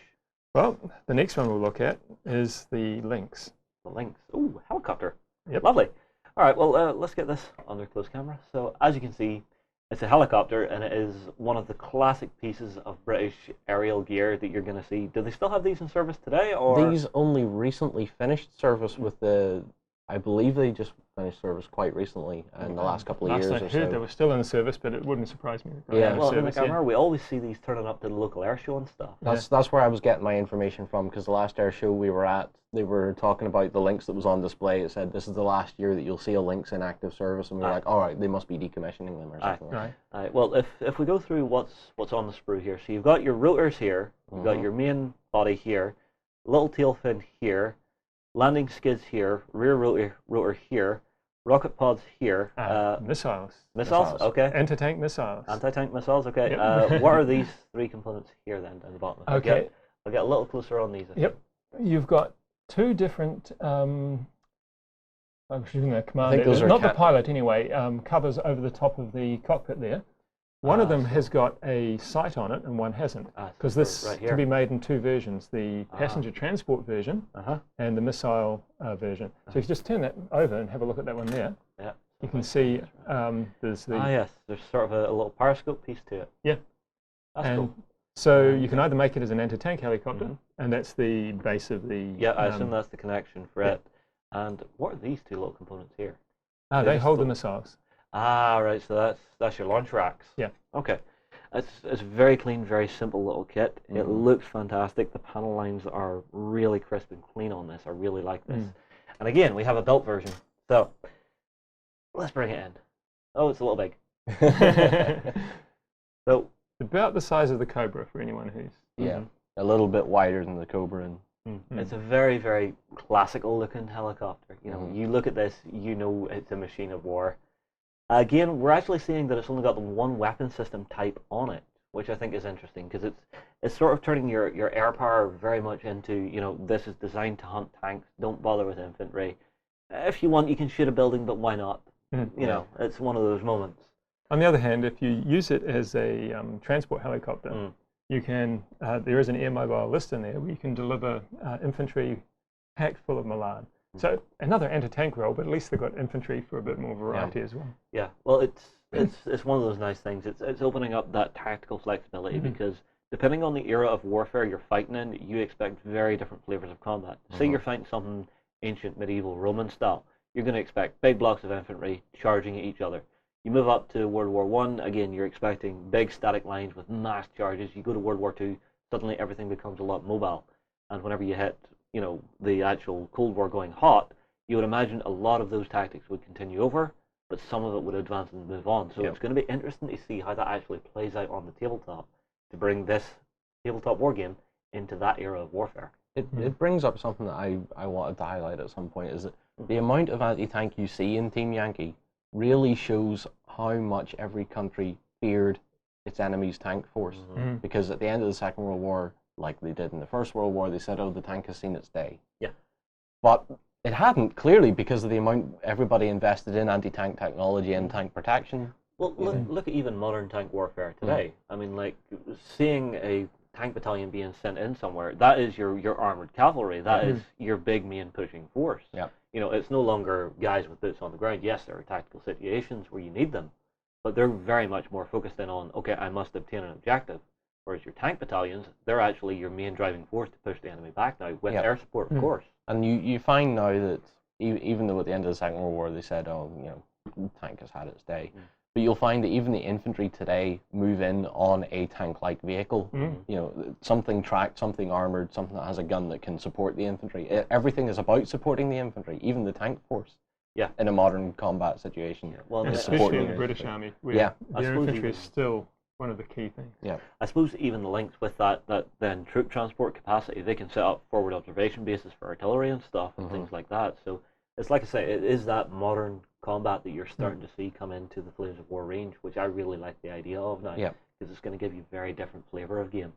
Well, the next one we'll look at is the Lynx. The Lynx. Ooh, helicopter. Yep. Lovely. All right, well, let's get this under close camera. So as you can see, It's a helicopter, and it is one of the classic pieces of British aerial gear that you're going to see. Do they still have these in service today, or These only recently finished service with the. I believe they just finished service quite recently in the last couple of years Last I or heard so. they were still in service, but it wouldn't surprise me. If they Yeah. were in well, service, I remember we always see these turning up to the local air show and stuff. That's where I was getting my information from, because the last air show we were at, they were talking about the Lynx that was on display. It said this is the last year that you'll see a Lynx in active service, and we were like, all right, they must be decommissioning them or something. Right. Well, if we go through what's on the sprue here, so you've got your rotors here, you've got your main body here, little tail fin here, landing skids here, rear rotor here, rocket pods here, Missiles. missiles, okay, Anti-tank missiles. anti-tank missiles, okay. Yep. What are these three components here then down the bottom? Okay. I'll get a little closer on these. Yep. You've got two different. I'm shooting the commander. those are Not the pilot anyway. Covers over the top of the cockpit there. One of them has got a sight on it, and one hasn't. Because this right can be made in two versions: the passenger transport version Uh-huh. and the missile version. So if you just turn that over and have a look at that one there, Yeah. you can see there's the Yes, there's sort of a little periscope piece to it. yeah. That's And cool. so you can either make it as an anti-tank helicopter, and that's the base of the. Yeah, I assume that's the connection for it. And what are these two little components here? They just hold the the- missiles. Right, so that's your launch racks. Yeah. Okay. It's very clean, very simple little kit. It looks fantastic. The panel lines are really crisp and clean on this. I really like this. And again, we have a built version. So let's bring it in. Oh, it's a little big. So About the size of the Cobra for anyone who's. Yeah, a little bit wider than the Cobra. And it's a very, very classical looking helicopter. You know, you look at this, you know it's a machine of war. Again, we're actually seeing that it's only got the one weapon system type on it, which I think is interesting because it's sort of turning your air power very much into, you know, this is designed to hunt tanks, don't bother with infantry. If you want, you can shoot a building, but why not? You know, it's one of those moments. On the other hand, if you use it as a transport helicopter, you can. There is an air mobile list in there where you can deliver infantry packed full of Milan. So another anti-tank role, but at least they've got infantry for a bit more variety as well. Yeah, well, it's one of those nice things. It's opening up that tactical flexibility because depending on the era of warfare you're fighting in, you expect very different flavors of combat. Say you're fighting something ancient medieval Roman style, you're going to expect big blocks of infantry charging at each other. You move up to World War I, again, you're expecting big static lines with mass charges. You go to World War II, suddenly everything becomes a lot mobile. And whenever you hit, you know, the actual Cold War going hot, you would imagine a lot of those tactics would continue over, but some of it would advance and move on. So it's going to be interesting to see how that actually plays out on the tabletop to bring this tabletop war game into that era of warfare. It brings up something that I wanted to highlight at some point, is that the amount of anti-tank you see in Team Yankee really shows how much every country feared its enemy's tank force. Because at the end of the Second World War, like they did in the First World War, they said, oh, the tank has seen its day. Yeah. But it hadn't, clearly, because of the amount everybody invested in anti-tank technology and tank protection. Well, look at even modern tank warfare today. I mean, like, seeing a tank battalion being sent in somewhere, that is your armored cavalry. That is your big main pushing force. Yeah. You know, it's no longer guys with boots on the ground. Yes, there are tactical situations where you need them, but they're very much more focused in on, okay, I must obtain an objective. Whereas your tank battalions, they're actually your main driving force to push the enemy back now, with air support, of course. And you find now that even though at the end of the Second World War they said, oh, you know, the tank has had its day, but you'll find that even the infantry today move in on a tank-like vehicle. You know, something tracked, something armored, something that has a gun that can support the infantry. Everything is about supporting the infantry, even the tank force. Yeah. In a modern combat situation. Well, especially in the British Army, where their infantry is still one of the key things. Yeah. I suppose even the links with that then troop transport capacity, they can set up forward observation bases for artillery and stuff and things like that. So it's like I say, it is that modern combat that you're starting to see come into the Flames of War range, which I really like the idea of now. Yeah. Because it's going to give you very different flavour of game.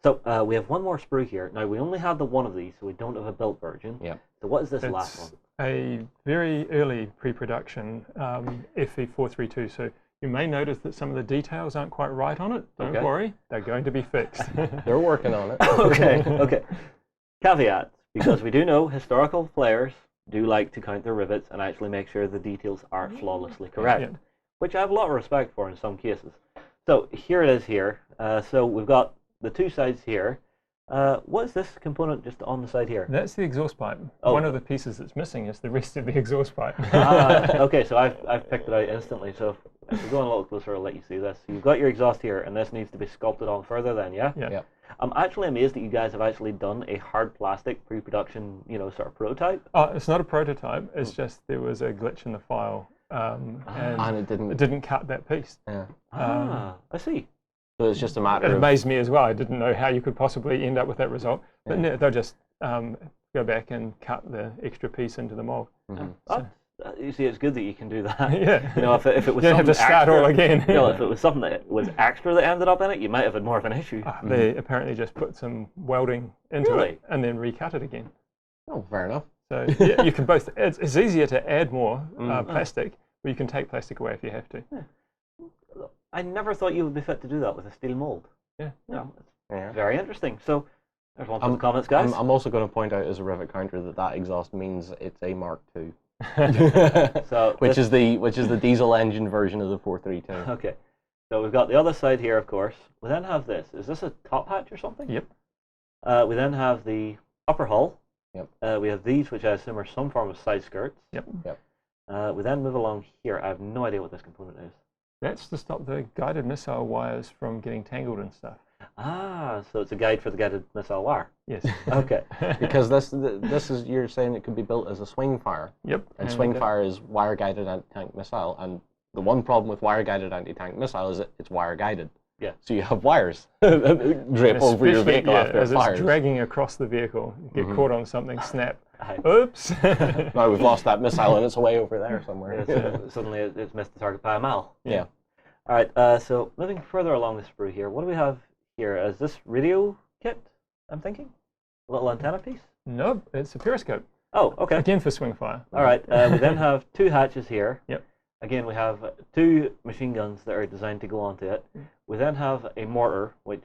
So we have one more sprue here. Now we only had the one of these, so we don't have a built version. Yeah. So what is this last one? A very early pre-production FE432. So you may notice that some of the details aren't quite right on it. Don't worry, they're going to be fixed. They're working on it. Okay. Caveat, because we do know historical players do like to count their rivets and actually make sure the details are flawlessly correct. which I have a lot of respect for in some cases. So here it is here. So we've got the two sides here. What is this component just on the side here? That's the exhaust pipe. Oh. One of the pieces that's missing is the rest of the exhaust pipe. Okay, so I've picked it out instantly. So if we go in a little closer, I'll let you see this. So you've got your exhaust here, and this needs to be sculpted on further then, yeah? Yeah. I'm actually amazed that you guys have actually done a hard plastic pre-production, sort of prototype. Oh, it's not a prototype. It's just there was a glitch in the file, and it didn't. it didn't cut that piece. Yeah. I see. So it's just a matter It of. amazed me as well. I didn't know how you could possibly end up with that result. But no, they'll just go back and cut the extra piece into the mold. You see, it's good that you can do that. Yeah. If it was You don't something have to start extra, all again. if it was something that was extra that ended up in it, you might have had more of an issue. They apparently just put some welding into Really? it and then recut it again. Oh, fair enough. So yeah, you can both. It's easier to add more plastic, but you can take plastic away if you have to. I never thought you would be fit to do that with a steel mold. Yeah. No, it's Yeah. very interesting. So there's one for the comments, guys. I'm also going to point out as a Rivet counter that exhaust means it's a Mark II, So which is the diesel engine version of the 432. okay. So we've got the other side here, of course. We then have this. Is this a top hatch or something? Yep. We then have the upper hull. Yep. We have these, which I assume are some form of side skirts. Yep. We then move along here. I have no idea what this component is. That's to stop the guided missile wires from getting tangled and stuff. So it's a guide for the guided missile wire. Yes. Okay. Because this is, you're saying it could be built as a swing fire. Yep. And swing fire is wire guided anti-tank missile, and the one problem with wire guided anti-tank missile is that it's wire guided. Yeah. So you have wires drip over your vehicle after as it fires. it's dragging across the vehicle, you get caught on something, snap. Aye. Oops. Now we've lost that missile and it's away over there somewhere. Suddenly it's missed the target by a mile. Yeah. All right. So moving further along the sprue here, what do we have here? Is this radio kit? I'm thinking a little antenna piece. No, it's a periscope. Oh, okay. Again for swing fire. All right. We then have two hatches here. Yep. Again, we have two machine guns that are designed to go onto it. We then have a mortar, which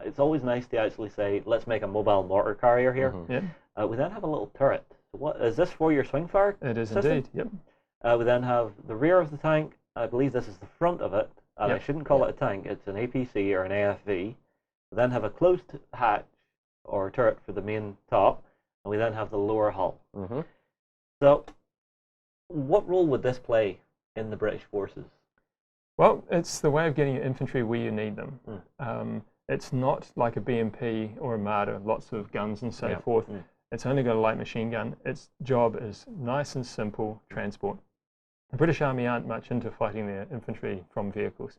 it's always nice to actually say, let's make a mobile mortar carrier here. Yeah. We then have a little turret. So what is this for your swing fire? It is system? indeed. Yep. We then have the rear of the tank. I believe this is the front of it. And I shouldn't call it a tank. It's an APC or an AFV. We then have a closed hatch or turret for the main top. And we then have the lower hull. So what role would this play in the British forces? Well, it's the way of getting your infantry where you need them. It's not like a BMP or a Marder, lots of guns and so forth. It's only got a light machine gun. Its job is nice and simple transport. The British Army aren't much into fighting their infantry from vehicles.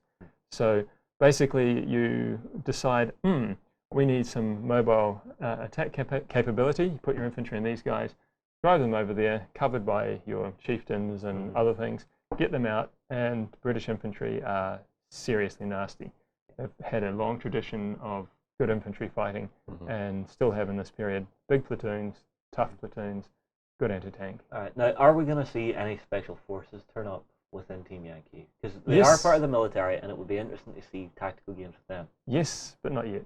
So basically you decide, we need some mobile attack capability. You put your infantry in these guys, drive them over there, covered by your chieftains and other things, get them out, and British infantry are seriously nasty. They've had a long tradition of good infantry fighting and still have in this period big platoons, tough platoons, good anti-tank. All right. Now, are we going to see any special forces turn up within Team Yankee? Because they are part of the military, and it would be interesting to see tactical games with them. Yes, but not yet.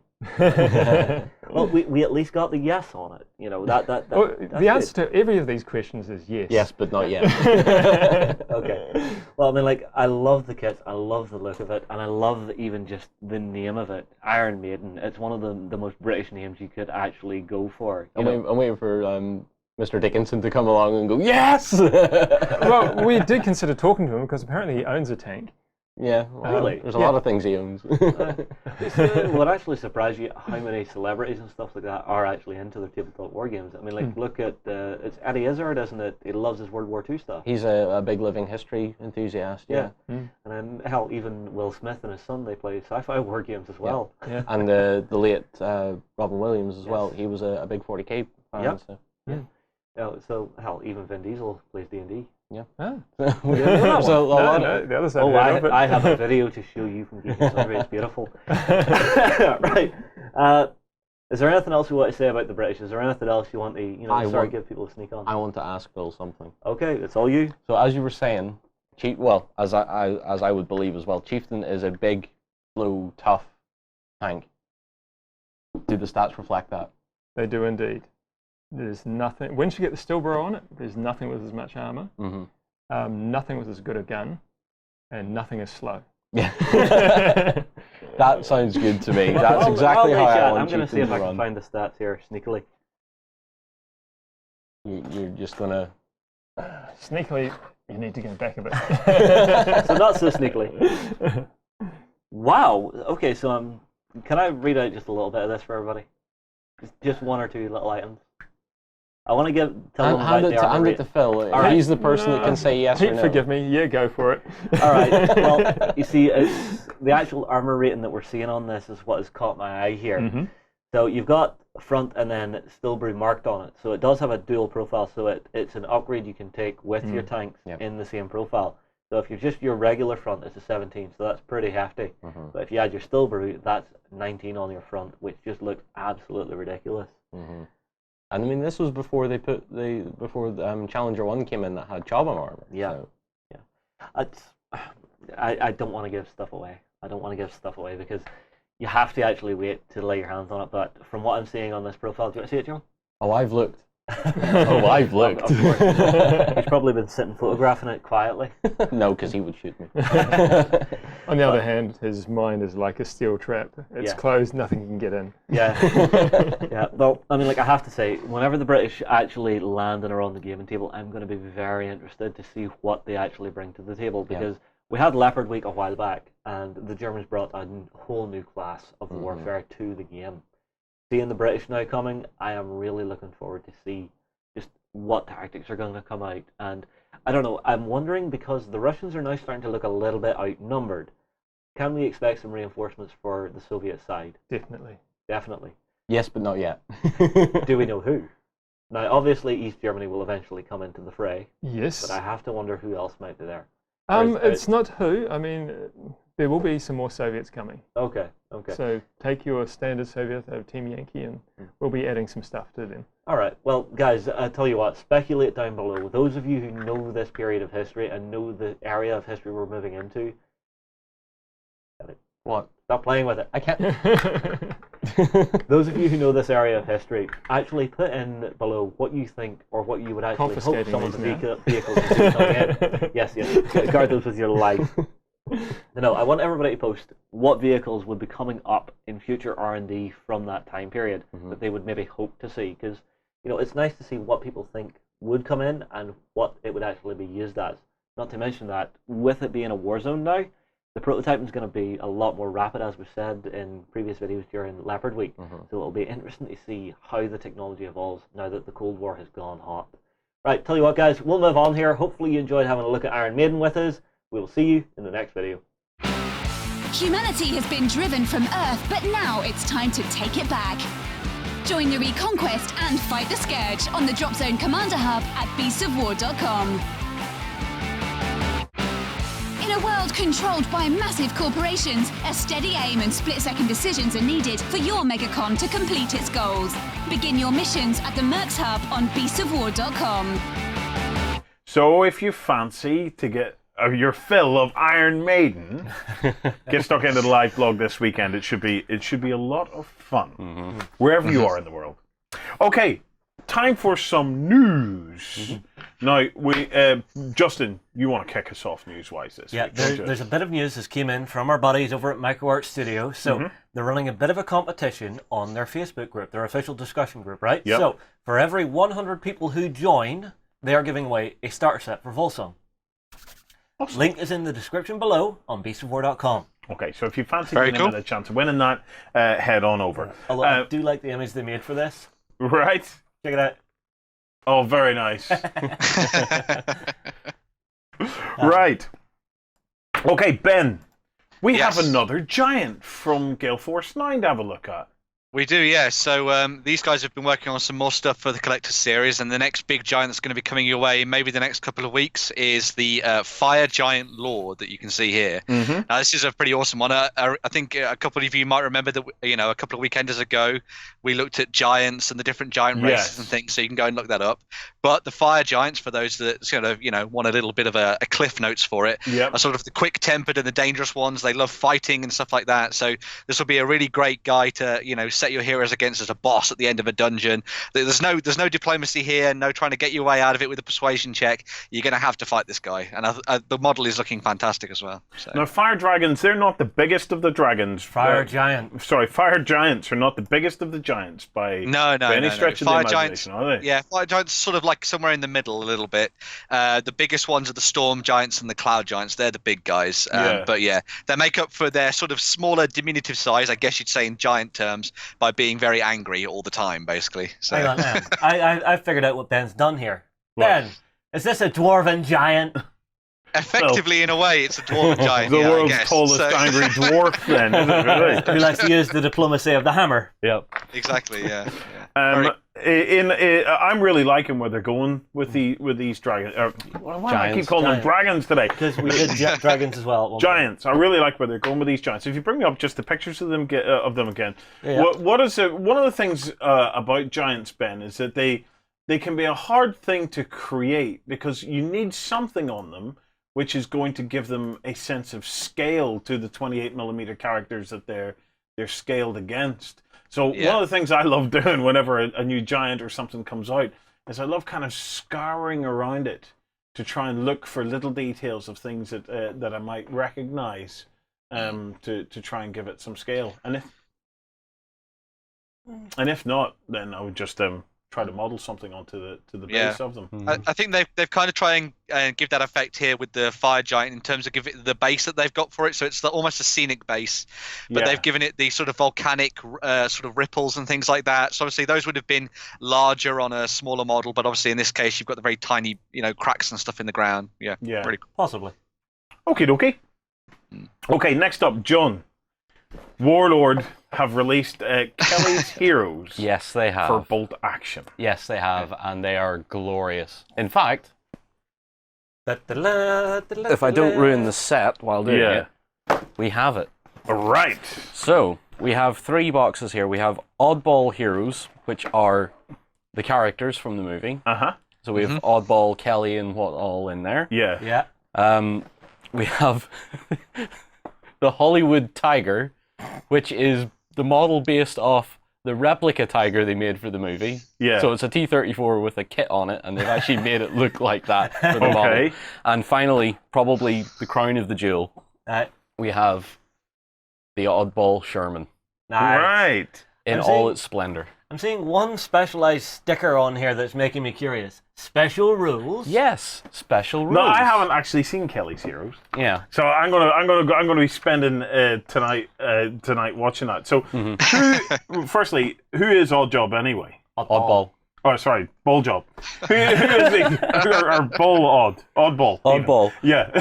Well, we at least got the yes on it. You know that. Well, the answer to every of these questions is yes. Yes, but not yet. Okay. Well, I mean, like, I love the kits, I love the look of it, and I love even just the name of it, Iron Maiden. It's one of the most British names you could actually go for. I'm waiting for Mr. Dickinson to come along and go, yes! Well, we did consider talking to him because apparently he owns a tank. Yeah, well, Really? there's a lot of things he owns. Will it actually surprise you how many celebrities and stuff like that are actually into their tabletop war games? I mean, like, look at it's Eddie Izzard, isn't it? He loves his World War II stuff. He's a big living history enthusiast, yeah. And then, hell, even Will Smith and his son, they play sci-fi war games as well. Yeah. And the late Robin Williams as well. He was a big 40k fan. Yep. So. So, hell, even Vin Diesel plays D&D. Yeah. Ah. There's a lot No, the other side Oh, of it. I have a video to show you from Geek and Sundry. It's beautiful. Right. Is there anything else you want to say about the British? Is there anything else you want to give people a sneak on? I want to ask Bill something. Okay, it's all you. So as you were saying, as I would believe as well, Chieftain is a big, slow, tough tank. Do the stats reflect that? They do indeed. There's nothing. Once you get the Stillborough on it, there's nothing with as much armor. Nothing with as good a gun, and nothing is slow. Yeah. That sounds good to me. That's exactly how I want I'm going to see if I can run. find the stats here sneakily. You're just going to... Sneakily, you need to go back a bit. So not so sneakily. Wow. Okay, so can I read out just a little bit of this for everybody? Just one or two little items. I want to tell them about the armor hand it to Phil. All right. He's the person that can say yes or Pete, no. forgive me. Yeah, go for it. All right. Well, you see, it's the actual armor rating that we're seeing on this is what has caught my eye here. Mm-hmm. So you've got front and then Stillbury marked on it. So it does have a dual profile. So it's an upgrade you can take with your tanks in the same profile. So if you're just your regular front, it's a 17. So that's pretty hefty. Mm-hmm. But if you add your Stillbury, that's 19 on your front, which just looks absolutely ridiculous. Mm-hmm. And I mean, this was before Challenger 1 came in that had Chobham armor. Yeah. So. Yeah. I don't want to give stuff away. I don't want to give stuff away because you have to actually wait to lay your hands on it. But from what I'm seeing on this profile, do you want to see it, John? Oh, I've looked. Oh, I've looked. Of course. He's probably been sitting photographing it quietly. No, because he would shoot me. On the other hand, his mind is like a steel trap. It's closed, nothing can get in. Yeah. Yeah. Well, I mean, like I have to say, whenever the British actually land and are on the gaming table, I'm going to be very interested to see what they actually bring to the table because we had Leopard Week a while back, and the Germans brought a whole new class of warfare to the game. Seeing the British now coming, I am really looking forward to see just what tactics are going to come out. And I don't know, I'm wondering because the Russians are now starting to look a little bit outnumbered. Can we expect some reinforcements for the Soviet side? Definitely. Definitely. Yes, but not yet. Do we know who? Now, obviously, East Germany will eventually come into the fray. Yes. But I have to wonder who else might be there. It's not who. I mean, there will be some more Soviets coming. Okay. So take your standard Soviet of Team Yankee and we'll be adding some stuff to them. All right. Well, guys, I tell you what, speculate down below. Those of you who know this period of history and know the area of history we're moving into, What? stop playing with it. I can't. Those of you who know this area of history, actually put in below what you think or what you would actually hope Confiscating some of the these now. vehicles would do coming in. Yes. Guard those with your life. No, I want everybody to post what vehicles would be coming up in future R&D from that time period that they would maybe hope to see. Because, it's nice to see what people think would come in and what it would actually be used as. Not to mention that, with it being a war zone now, the prototyping is going to be a lot more rapid, as we said in previous videos during Leopard Week. So it'll be interesting to see how the technology evolves now that the Cold War has gone hot. Right, tell you what, guys, we'll move on here. Hopefully you enjoyed having a look at Iron Maiden with us. We will see you in the next video. Humanity has been driven from Earth, but now it's time to take it back. Join the Reconquest and fight the Scourge on the Drop Zone Commander Hub at beastsofwar.com. In a world controlled by massive corporations, a steady aim and split-second decisions are needed for your Megacon to complete its goals. Begin your missions at the Mercs Hub on beastsofwar.com. So if you fancy to get your fill of Iron Maiden, get stuck into the live blog this weekend. It should be a lot of fun, wherever you are in the world. Okay, time for some news. Now, Justin, you want to kick us off news-wise this week? There's a bit of news that came in from our buddies over at MicroArt Studio. So they're running a bit of a competition on their Facebook group, their official discussion group, right? Yep. So for every 100 people who join, they are giving away a starter set for Volsung. Awesome. Link is in the description below on beastsofwar.com. Okay, so if you fancy giving them a chance of winning that, head on over. Although I do like the image they made for this. Right? Check it out. Oh, very nice. Right. Okay, Ben, we have another giant from Gale Force 9 to have a look at. We do, yeah. So these guys have been working on some more stuff for the Collector's Series, and the next big giant that's going to be coming your way, maybe the next couple of weeks, is the Fire Giant Lord that you can see here. Now, this is a pretty awesome one. I think a couple of you might remember that, a couple of weekenders ago, we looked at giants and the different giant races and things, so you can go and look that up. But the Fire Giants, for those that sort of want a little bit of a cliff notes for it, are sort of the quick-tempered and the dangerous ones. They love fighting and stuff like that. So this will be a really great guy to set your heroes against as a boss at the end of a dungeon. There's no diplomacy here, no trying to get your way out of it with a persuasion check. You're going to have to fight this guy, and the model is looking fantastic as well. So. Now, fire dragons, they're not the biggest of the dragons. Fire giants are not the biggest of the giants by any stretch of the Fire imagination, giants, are they? Yeah, fire giants sort of like somewhere in the middle a little bit. The biggest ones are the storm giants and the cloud giants. They're the big guys. But yeah, they make up for their sort of smaller, diminutive size, I guess you'd say in giant terms, by being very angry all the time, basically. So. Hang on, man. I figured out what Ben's done here. What? Ben, is this a dwarven giant? Effectively, in a way, it's a dwarven giant. The yeah, world's I guess. tallest angry dwarf, then, isn't it, really? Who likes to use the diplomacy of the hammer? Yep. Exactly, yeah. I'm really liking where they're going with these dragons. Why do I keep calling them dragons today? Because we did dragons as well. Giants. I really like where they're going with these giants. If you bring up just the pictures of them again, Yeah. what is it? One of the things about giants, Ben, is that they can be a hard thing to create because you need something on them which is going to give them a sense of scale to the 28mm characters that they're scaled against. So one of the things I love doing whenever a new giant or something comes out is I love kind of scouring around it to try and look for little details of things that I might recognize to try and give it some scale. And if not, then I would just try to model something onto the base of them. I think they've kind of tried and give that effect here with the Fire Giant in terms of give it the base that they've got for it. So it's almost a scenic base, but they've given it these sort of volcanic sort of ripples and things like that. So obviously those would have been larger on a smaller model, but obviously in this case you've got the very tiny cracks and stuff in the ground. Yeah. Pretty cool. Possibly. Okie dokie. Okay, next up, John. Warlord have released Kelly's Heroes. Yes, they have. For bolt action. Yes, they have, and they are glorious. In fact, if I don't ruin the set while doing it, we have it. Right. So, we have 3 boxes here. We have Oddball Heroes, which are the characters from the movie. Uh-huh. So we have Oddball, Kelly, and what all in there. Yeah. We have the Hollywood Tiger, which is the model based off the replica tiger they made for the movie. Yeah. So it's a T-34 with a kit on it, and they've actually made it look like that for the model. And finally, probably the crown of the jewel, we have the Oddball Sherman. Nice. Right. In all its splendor. I'm seeing one specialized sticker on here that's making me curious. Special rules? Yes, special rules. No, I haven't actually seen Kelly's Heroes. Yeah. So I'm gonna be spending tonight watching that. So, firstly, who is Oddjob anyway? Oddball. Oh, sorry, Balljob. Who is he? Or Oddball. Oddball. Yeah.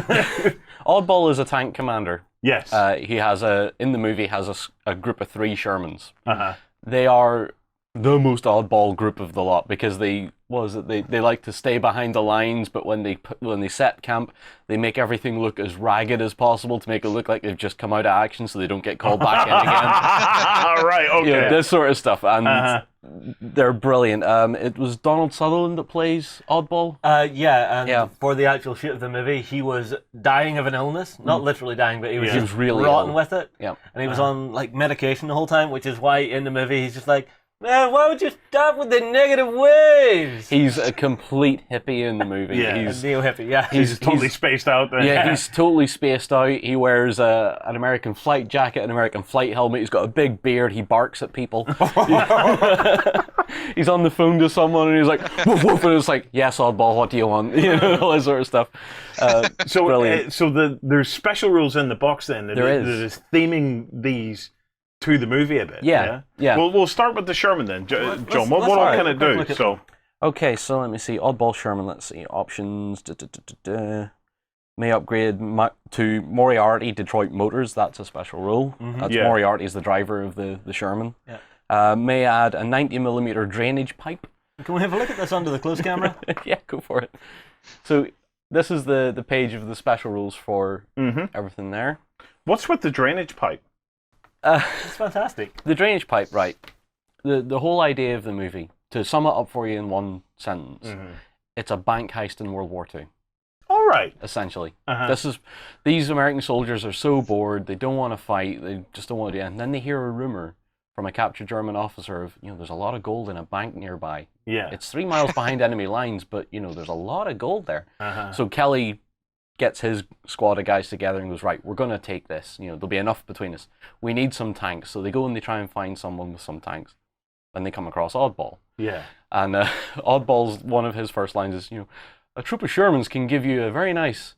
Oddball is a tank commander. Yes. He has in the movie has a group of 3 Shermans. Uh-huh. They are the most oddball group of the lot because they like to stay behind the lines, but when they set camp, they make everything look as ragged as possible to make it look like they've just come out of action, so they don't get called back in again. Right. Okay. This sort of stuff, and they're brilliant. It was Donald Sutherland that plays Oddball. For the actual shoot of the movie, he was dying of an illness, not literally dying, but he was just really rotten ill with it. Yeah. And he was on like medication the whole time, which is why in the movie he's just like, man, why would you stop with the negative waves? He's a complete hippie in the movie. He's a neo-hippie, yeah. He's totally spaced out. Yeah, he's totally spaced out. He wears an American flight jacket, an American flight helmet. He's got a big beard. He barks at people. He's on the phone to someone and he's like, woof, woof, and it's like, yes, Oddball, what do you want? All that sort of stuff. So there's special rules in the box then. There is. That is theming these to the movie a bit. Yeah. We'll start with the Sherman then, John. What can it do? So. Okay, so let me see. Oddball Sherman. Let's see options. May upgrade to Moriarty Detroit Motors. That's a special rule. Moriarty is the driver of the Sherman. Yeah. May add a 90mm drainage pipe. Can we have a look at this under the close camera? Yeah, go for it. So this is the page of the special rules for everything there. What's with the drainage pipe? It's fantastic. The drainage pipe, right. The whole idea of the movie, to sum it up for you in one sentence, it's a bank heist in World War II. All right. Essentially, these American soldiers are so bored, they don't want to fight, they just don't want to do it. And then they hear a rumor from a captured German officer of, there's a lot of gold in a bank nearby. Yeah. It's 3 miles behind enemy lines, but there's a lot of gold there. So Kelly gets his squad of guys together and goes, right, we're going to take this. There'll be enough between us. We need some tanks. So they go and they try and find someone with some tanks. And they come across Oddball. Yeah. And Oddball's, one of his first lines is, a troop of Shermans can give you a very nice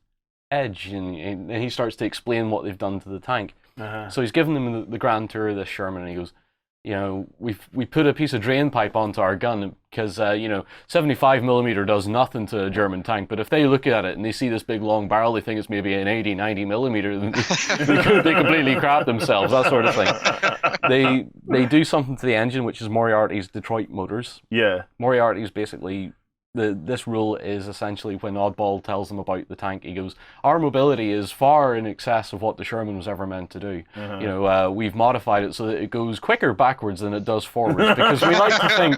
edge. And he starts to explain what they've done to the tank. So he's giving them the grand tour of this Sherman, and he goes, we put a piece of drain pipe onto our gun because 75mm does nothing to a German tank, but if they look at it and they see this big long barrel, they think it's maybe an 80-90mm, they completely crap themselves, that sort of thing. They do something to the engine, which is Moriarty's Detroit motors. Yeah. Moriarty's basically, this rule is essentially when Oddball tells them about the tank, he goes, our mobility is far in excess of what the Sherman was ever meant to do. We've modified it so that it goes quicker backwards than it does forwards, because we like to think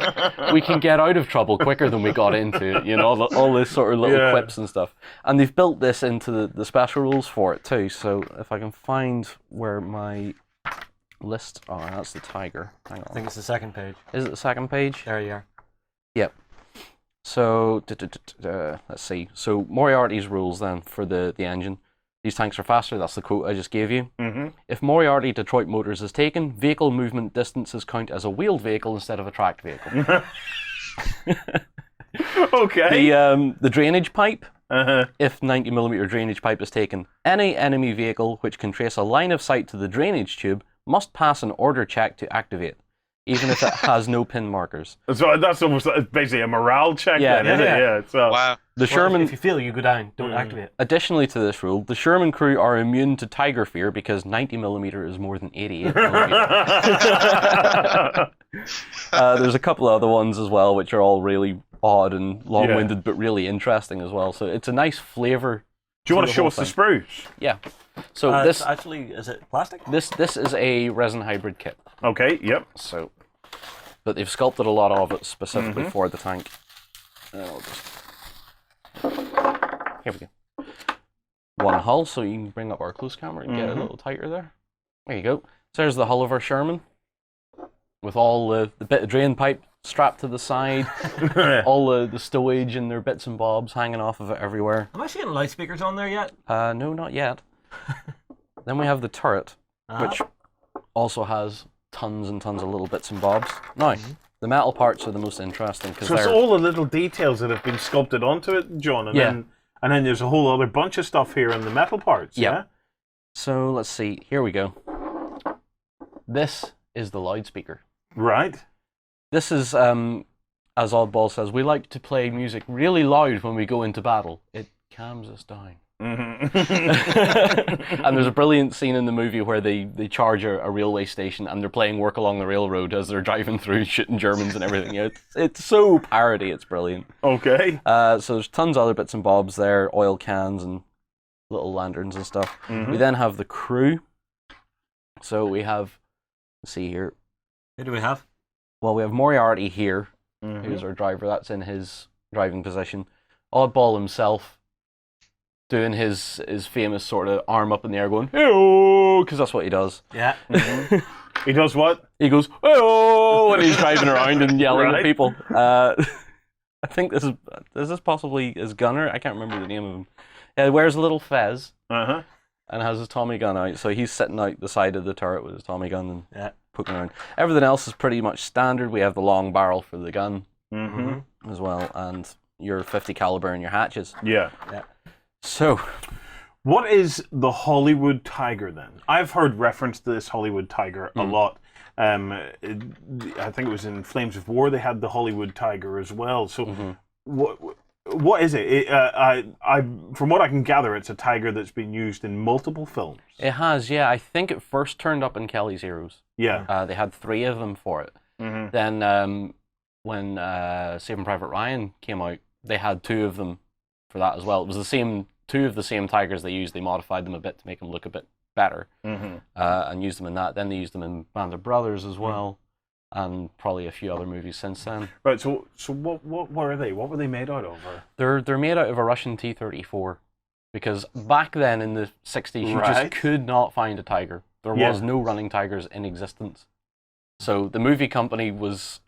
we can get out of trouble quicker than we got into it, all this sort of little quips and stuff. And they've built this into the special rules for it too, so if I can find where my list, that's the Tiger. Hang on. I think it's the second page. Is it the second page? There you are. Yep. So, let's see. So, Moriarty's rules then for the engine. These tanks are faster, that's the quote I just gave you. If Moriarty Detroit Motors is taken, vehicle movement distances count as a wheeled vehicle instead of a tracked vehicle. Okay. The drainage pipe, if 90mm drainage pipe is taken, any enemy vehicle which can trace a line of sight to the drainage tube must pass an order check to activate, even if it has no pin markers. So that's almost basically a morale check then, isn't it? Yeah. So Wow. The Sherman, if you feel you go down, don't activate. Additionally to this rule, the Sherman crew are immune to Tiger fear because 90mm is more than 88mm. There's a couple other ones as well, which are all really odd and long-winded, but really interesting as well. So it's a nice flavour. Do you want to show us the sprues? Yeah. So this actually, is it plastic? This is a resin hybrid kit. Okay. Yep. So, but they've sculpted a lot of it specifically for the tank. I'll just... Here we go. One hull, so you can bring up our close camera and get a little tighter there. There you go. So there's the hull of our Sherman, with all the bit of drain pipe strapped to the side, all the stowage and their bits and bobs hanging off of it everywhere. Am I seeing loudspeakers on there yet? No, not yet. Then we have the turret, which also has tons and tons of little bits and bobs. Now, the metal parts are the most interesting because it's all the little details that have been sculpted onto it, John, and then there's a whole other bunch of stuff here in the metal parts. Yeah. So let's see. Here we go. This is the loudspeaker. Right. This is, as Oddball says, we like to play music really loud when we go into battle. It calms us down. And there's a brilliant scene in the movie where they charge a railway station and they're playing Work Along the Railroad as they're driving through shooting Germans and everything. It's so parody, it's brilliant. Okay. So there's tons of other bits and bobs there, oil cans and little lanterns and stuff. We then have the crew. So we have, let's see here. Who do we have? Well, we have Moriarty here, who's our driver. That's in his driving position. Oddball himself doing his famous sort of arm up in the air going, hey-oh, because that's what he does. Yeah. He does what? He goes, hey-oh, when he's driving around and yelling at people. I think this is possibly his gunner. I can't remember the name of him. He wears a little fez and has his Tommy gun out. So he's sitting out the side of the turret with his Tommy gun and poking around. Everything else is pretty much standard. We have the long barrel for the gun as well, and your 50 caliber and your hatches. Yeah. So, what is the Hollywood Tiger then? I've heard reference to this Hollywood Tiger a lot. I think it was in Flames of War they had the Hollywood Tiger as well. So, what is it? From what I can gather, it's a Tiger that's been used in multiple films. It has, yeah. I think it first turned up in Kelly's Heroes. Yeah. They had 3 of them for it. Then, when Saving Private Ryan came out, they had 2 of them for that as well. It was the same, 2 of the same Tigers they used. They modified them a bit to make them look a bit better, and used them in that. Then they used them in Band of Brothers as well. and probably a few other movies since then. Right. So what were they? What were they made out of? They're made out of a Russian T-34 because back then in the 60s you just could not find a Tiger. There was no running Tigers in existence. So the movie company was,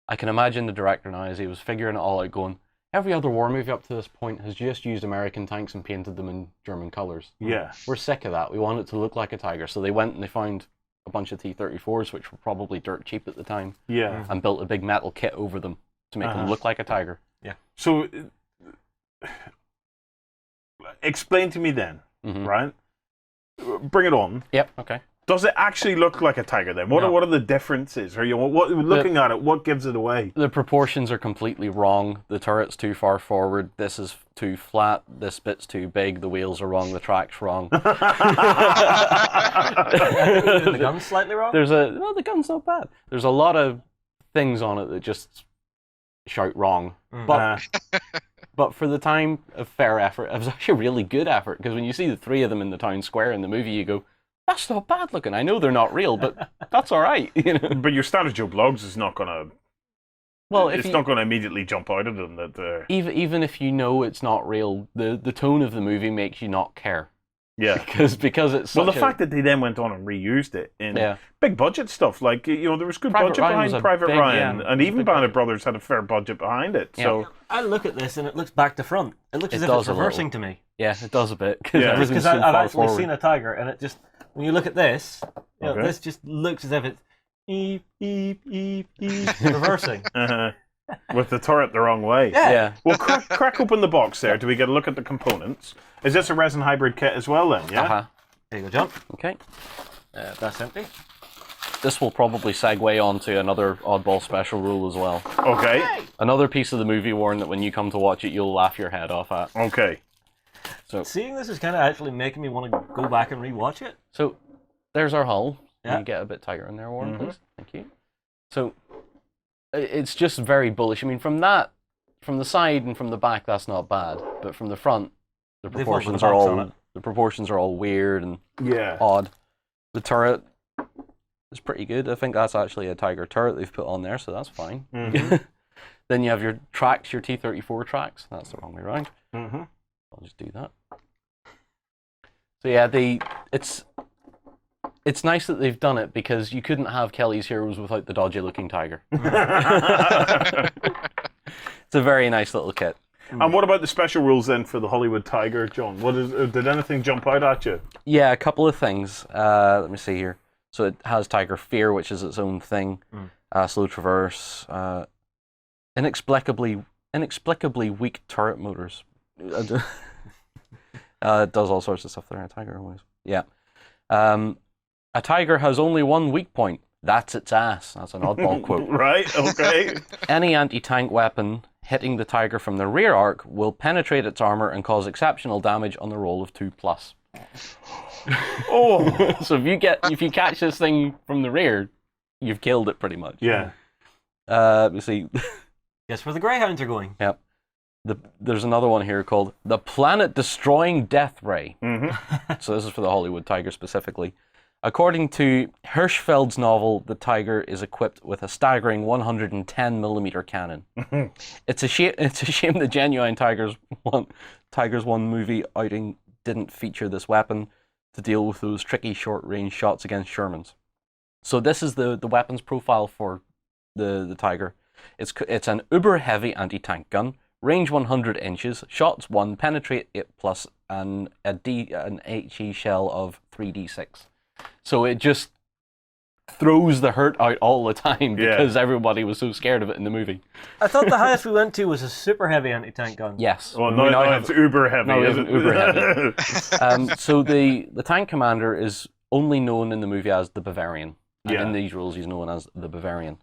I can imagine the director now as he was figuring it all out, going, every other war movie up to this point has just used American tanks and painted them in German colours. Yeah. We're sick of that. We want it to look like a Tiger. So they went and they found a bunch of T-34s, which were probably dirt cheap at the time. Yeah. And built a big metal kit over them to make them look like a Tiger. Yeah. So, explain to me then, right? Bring it on. Yep, okay. Does it actually look like a Tiger then? What are the differences? Are you looking at it? What gives it away? The proportions are completely wrong. The turret's too far forward. This is too flat. This bit's too big. The wheels are wrong. The track's wrong. The gun's slightly wrong? The gun's not bad. There's a lot of things on it that just shout wrong. But for the time of fair effort, it was actually a really good effort, because when you see the three of them in the town square in the movie, you go, that's not bad looking. I know they're not real, but that's all right. You know? But your standard Joe Blogs is not going to... Well, it's not going to immediately jump out at them that they're... Even if you know it's not real, the tone of the movie makes you not care. Yeah. Because it's the fact that they then went on and reused it in big budget stuff, like, there was good Private budget Ryan behind Private Ryan, and even Band of budget. Brothers had a fair budget behind it. Yeah. So I look at this and it looks back to front. It looks as if it's reversing to me. Yeah, it does a bit. Because I've actually seen a Tiger, and it just, when you look at this, this just looks as if it's beep, beep, beep, beep, reversing. With the turret the wrong way. Yeah. Well, crack open the box there. Do we get a look at the components? Is this a resin hybrid kit as well then? Yeah. There you go, John. Okay. That's empty. This will probably segue onto another oddball special rule as well. Okay. Another piece of the movie, Warren, that when you come to watch it, you'll laugh your head off at. Okay. So seeing this is kind of actually making me want to go back and rewatch it. So there's our hull. Yeah. Can you get a bit tighter in there, Warren, please? Thank you. So it's just very bullish. I mean, from the side and from the back, that's not bad, but from the front, the proportions are all weird and odd. The turret is pretty good. I think that's actually a Tiger turret they've put on there, so that's fine. Then you have your tracks, your T-34 tracks. That's the wrong way around. I'll just do that. So yeah, it's nice that they've done it, because you couldn't have Kelly's Heroes without the dodgy-looking Tiger. It's a very nice little kit. And what about the special rules then for the Hollywood Tiger, John? Did anything jump out at you? Yeah, a couple of things. Let me see here. So it has Tiger Fear, which is its own thing. Slow traverse. Inexplicably weak turret motors. It does all sorts of stuff there. A Tiger always. Yeah. A Tiger has only one weak point. That's its ass. That's an oddball quote. Right, okay. Any anti-tank weapon hitting the Tiger from the rear arc will penetrate its armor and cause exceptional damage on the roll of 2+. Oh! So if you catch this thing from the rear, you've killed it pretty much. Yeah. Let me see. Guess where the Greyhounds are going. Yep. There's another one here called the Planet-Destroying Death Ray. So this is for the Hollywood Tiger specifically. According to Hirschfeld's novel, the Tiger is equipped with a staggering 110mm cannon. It's a shame the genuine Tigers 1 movie outing didn't feature this weapon to deal with those tricky short-range shots against Shermans. So this is the weapons profile for the Tiger. It's an uber-heavy anti-tank gun, range 100 inches, shots 1, penetrate 8+, and an HE shell of 3d6. So it just throws the hurt out all the time because everybody was so scared of it in the movie. I thought the highest we went to was a super heavy anti-tank gun. Yes. Well, no, it's uber heavy. No, it isn't uber heavy. So the tank commander is only known in the movie as the Bavarian. And in these rules, he's known as the Bavarian.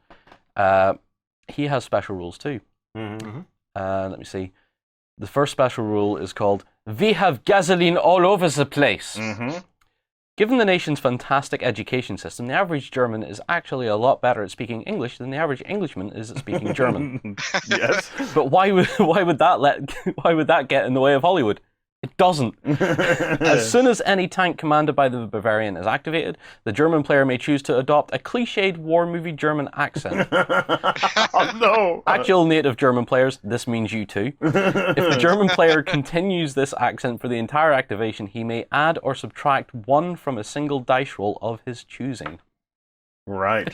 He has special rules too. Let me see. The first special rule is called, "We have gasoline all over the place." Given the nation's fantastic education system, the average German is actually a lot better at speaking English than the average Englishman is at speaking German. Yes. But why would that get in the way of Hollywood? It doesn't. As soon as any tank commanded by the Bavarian is activated, the German player may choose to adopt a cliched war movie German accent. Oh, no! Actual native German players, this means you too. If the German player continues this accent for the entire activation, he may add or subtract 1 from a single dice roll of his choosing. Right.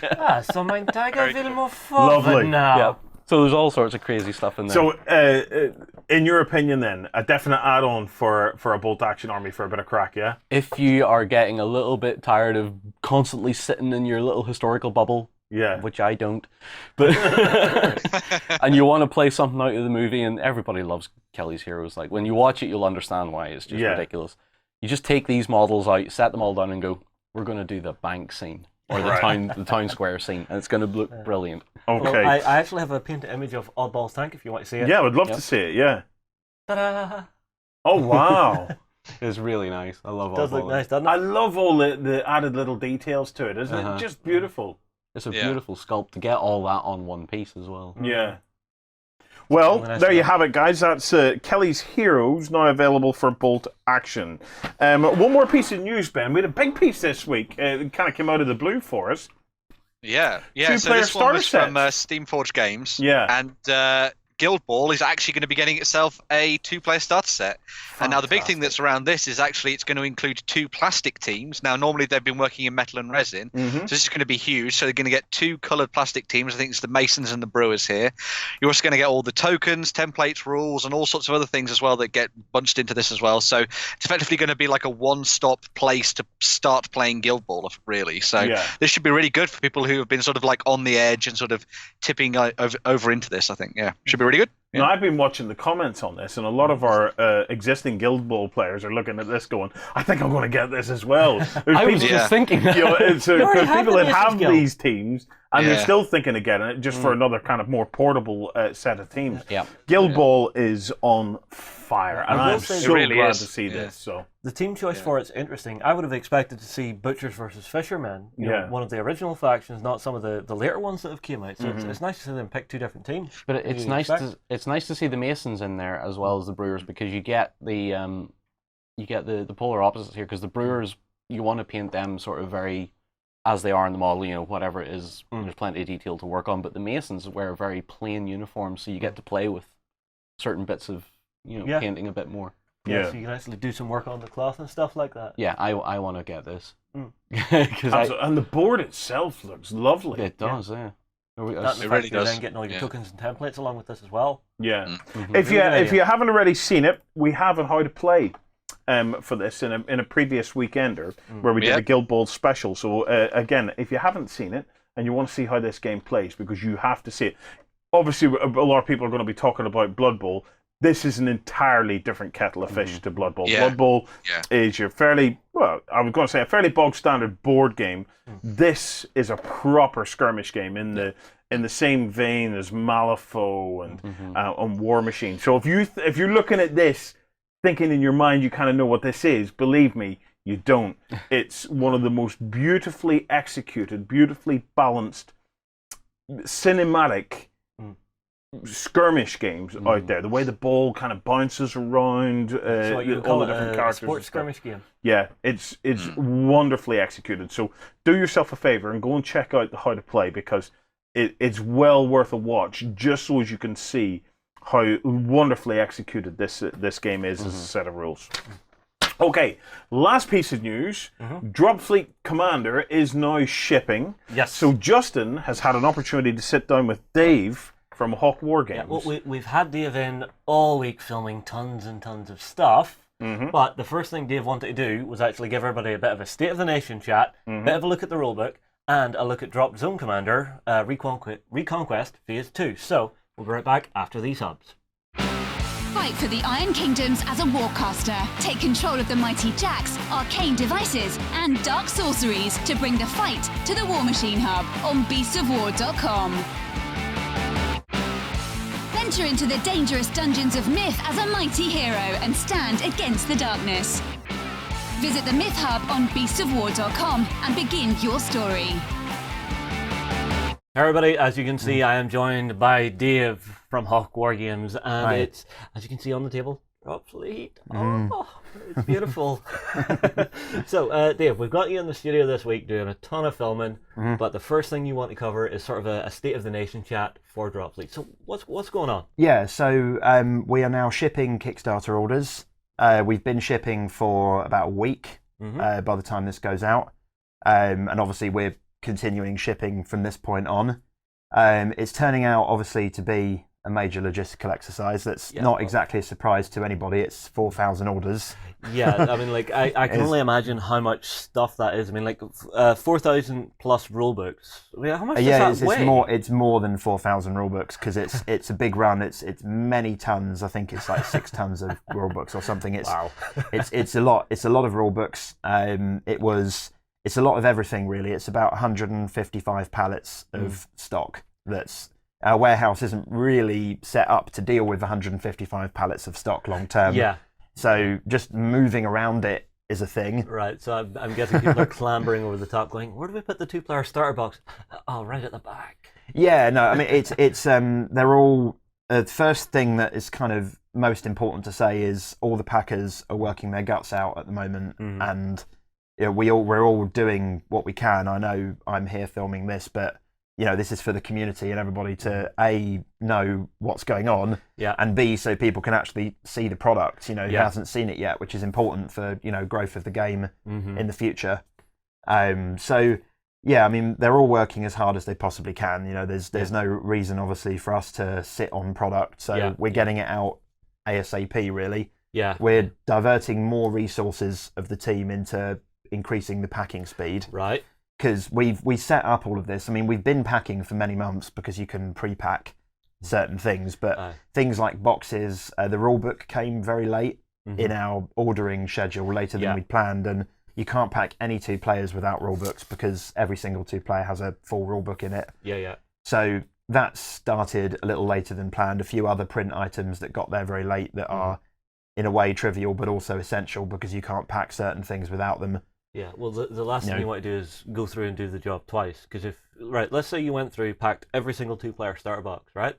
So mein Tiger will move Lovely. forward now. Yeah. So there's all sorts of crazy stuff in there. So, in your opinion, then, a definite add-on for a bolt-action army for a bit of crack, yeah? If you are getting a little bit tired of constantly sitting in your little historical bubble, Yeah. which I don't, but and you want to play something out of the movie, and everybody loves Kelly's Heroes. Like, when you watch it, you'll understand why. It's just ridiculous. You just take these models out, set them all down, and go, we're going to do the bank scene. Or the town square scene, and it's going to look brilliant. Okay. Well, I actually have a painted image of Oddball's tank if you want to see it. Yeah, I would love to see it, yeah. Ta-da! Oh, wow. It's really nice. I love It does all look of it. nice, doesn't it? I love all the added little details to it, isn't it? Just beautiful. It's a beautiful sculpt to get all that on one piece as well. Yeah. Well, Really nice there you stuff. have it, guys. That's Kelly's Heroes, now available for bolt action. One more piece of news, Ben. We had a big piece this week. It kind of came out of the blue for us. Yeah. So Two-player this one was starter from set. Steamforge Games. Yeah. And Guild Ball is actually going to be getting itself a 2-player starter set. And now the big thing that's around this is actually it's going to include 2 plastic teams. Now, normally they've been working in metal and resin. So this is going to be huge. So they're going to get 2 coloured plastic teams. I think it's the Masons and the Brewers here. You're also going to get all the tokens, templates, rules, and all sorts of other things as well that get bunched into this as well. So it's effectively going to be like a one-stop place to start playing Guild Ball, really. So this should be really good for people who have been sort of like on the edge and sort of tipping over into this, I think. Yeah, should be really good. Yeah. Now, I've been watching the comments on this, and a lot of our existing Guild Ball players are looking at this going, I think I'm going to get this as well. There's I was people, just thinking that. you know, it's, already there's have people the that have Masons Guild. these teams, and they're Yeah. still thinking of getting it just for another kind of more portable set of teams. Yeah. Guild Ball is on fire, and I will I'm say so It really glad is. to see Yeah. this. So The team choice for it's interesting. I would have expected to see Butchers versus Fishermen, you know, one of the original factions, not some of the later ones that have came out. So it's nice to see them pick 2 different teams. But it's You nice expect. to see the Masons in there as well as the Brewers, because you get the polar opposites here, because the Brewers, you want to paint them sort of very as they are in the model, you know, whatever it is, there's plenty of detail to work on, but the Masons wear very plain uniforms, so you get to play with certain bits of, you know, painting a bit more. Yeah, so you can actually do some work on the cloth and stuff like that. Yeah, I want to get this. and the board itself looks lovely. It does, yeah. That It really really does. does. Then getting all your tokens and templates along with this as well. Yeah. Mm-hmm. If you haven't already seen it, we have on how to play for this in a previous weekender where we did a Guild Ball special. So again, if you haven't seen it and you want to see how this game plays, because you have to see it. Obviously, a lot of people are going to be talking about Blood Bowl. This is an entirely different kettle of fish to Blood Bowl. Yeah. Blood Bowl Yeah. is your fairly, well, I was going to say a fairly bog standard board game. This is a proper skirmish game in the same vein as Malifaux and War Machine. So if you're looking at this, thinking in your mind you kind of know what this is, believe me, you don't. It's one of the most beautifully executed, beautifully balanced, cinematic skirmish games out there. The way the ball kind of bounces around, So what you all call the it different a characters. sports and stuff. skirmish game. Yeah, it's wonderfully executed. So do yourself a favor and go and check out the how to play, because it's well worth a watch, just so as you can see how wonderfully executed this game is as a set of rules. Okay, last piece of news. Dropfleet Commander is now shipping. Yes. So Justin has had an opportunity to sit down with Dave from Hawk War Games. Yeah, well, we've had Dave in all week filming tons and tons of stuff. But the first thing Dave wanted to do was actually give everybody a bit of a State of the Nation chat, bit of a look at the rulebook, and a look at Drop Zone Commander Reconquest Phase 2. So we'll be right back after these hubs. Fight for the Iron Kingdoms as a warcaster. Take control of the mighty jacks, arcane devices, and dark sorceries to bring the fight to the War Machine Hub on beastsofwar.com. Venture into the dangerous dungeons of myth as a mighty hero and stand against the darkness. Visit the Myth Hub on beastsofwar.com and begin your story. Everybody, as you can see, I am joined by Dave from Hawk War Games, and Hi. it's, as you can see on the table, Dropfleet. Oh, it's beautiful. So, Dave, we've got you in the studio this week doing a ton of filming, but the first thing you want to cover is sort of a state of the nation chat for Dropfleet. So, what's going on? Yeah, so we are now shipping Kickstarter orders. We've been shipping for about a week by the time this goes out, and obviously we're continuing shipping from this point on. It's turning out, obviously, to be a major logistical exercise. That's not exactly a surprise to anybody. It's 4,000 orders. Yeah, I mean, like, I can only imagine how much stuff that is. I mean, like, 4,000 plus rulebooks. I mean, how much does that weigh? It's more than 4,000 rulebooks because it's a big run. It's many tons. I think it's like 6 tons of rulebooks or something. Wow. It's a lot. It's a lot of rulebooks. It's a lot of everything, really. It's about 155 pallets of stock. Our warehouse isn't really set up to deal with 155 pallets of stock long term. Yeah. So just moving around it is a thing. Right. So I'm guessing people are clambering over the top, going, "Where do we put the 2-player starter box?" Oh, right at the back. Yeah. No. I mean, it's they're all. The first thing that is kind of most important to say is all the packers are working their guts out at the moment, and we're all doing what we can. I know I'm here filming this, but this is for the community and everybody to A, know what's going on, and B, so people can actually see the product, who hasn't seen it yet, which is important for, growth of the game in the future. So, I mean, they're all working as hard as they possibly can. There's no reason, obviously, for us to sit on product. So we're getting it out ASAP, really. Yeah. We're diverting more resources of the team into increasing the packing speed. Right. Because we set up all of this. I mean, we've been packing for many months because you can pre-pack certain things, but things like boxes, the rulebook came very late in our ordering schedule, later than we'd planned, and you can't pack any 2 players without rulebooks because every single 2 player has a full rulebook in it. Yeah. So that started a little later than planned. A few other print items that got there very late that are, in a way, trivial, but also essential because you can't pack certain things without them. Yeah, well, the last thing you want to do is go through and do the job twice. Because let's say you went through, packed every single 2-player starter box, right?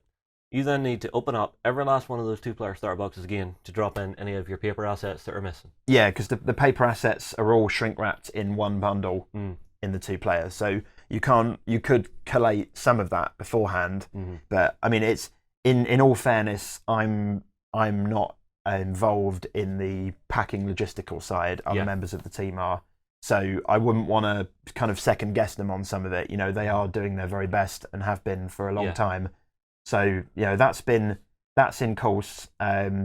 You then need to open up every last one of those 2-player starter boxes again to drop in any of your paper assets that are missing. Yeah, because the paper assets are all shrink wrapped in one bundle in the 2 players. So you could collate some of that beforehand, but I mean, it's in all fairness, I'm not involved in the packing logistical side. Other members of the team are. So I wouldn't want to kind of second guess them on some of it. They are doing their very best and have been for a long time. So that's in course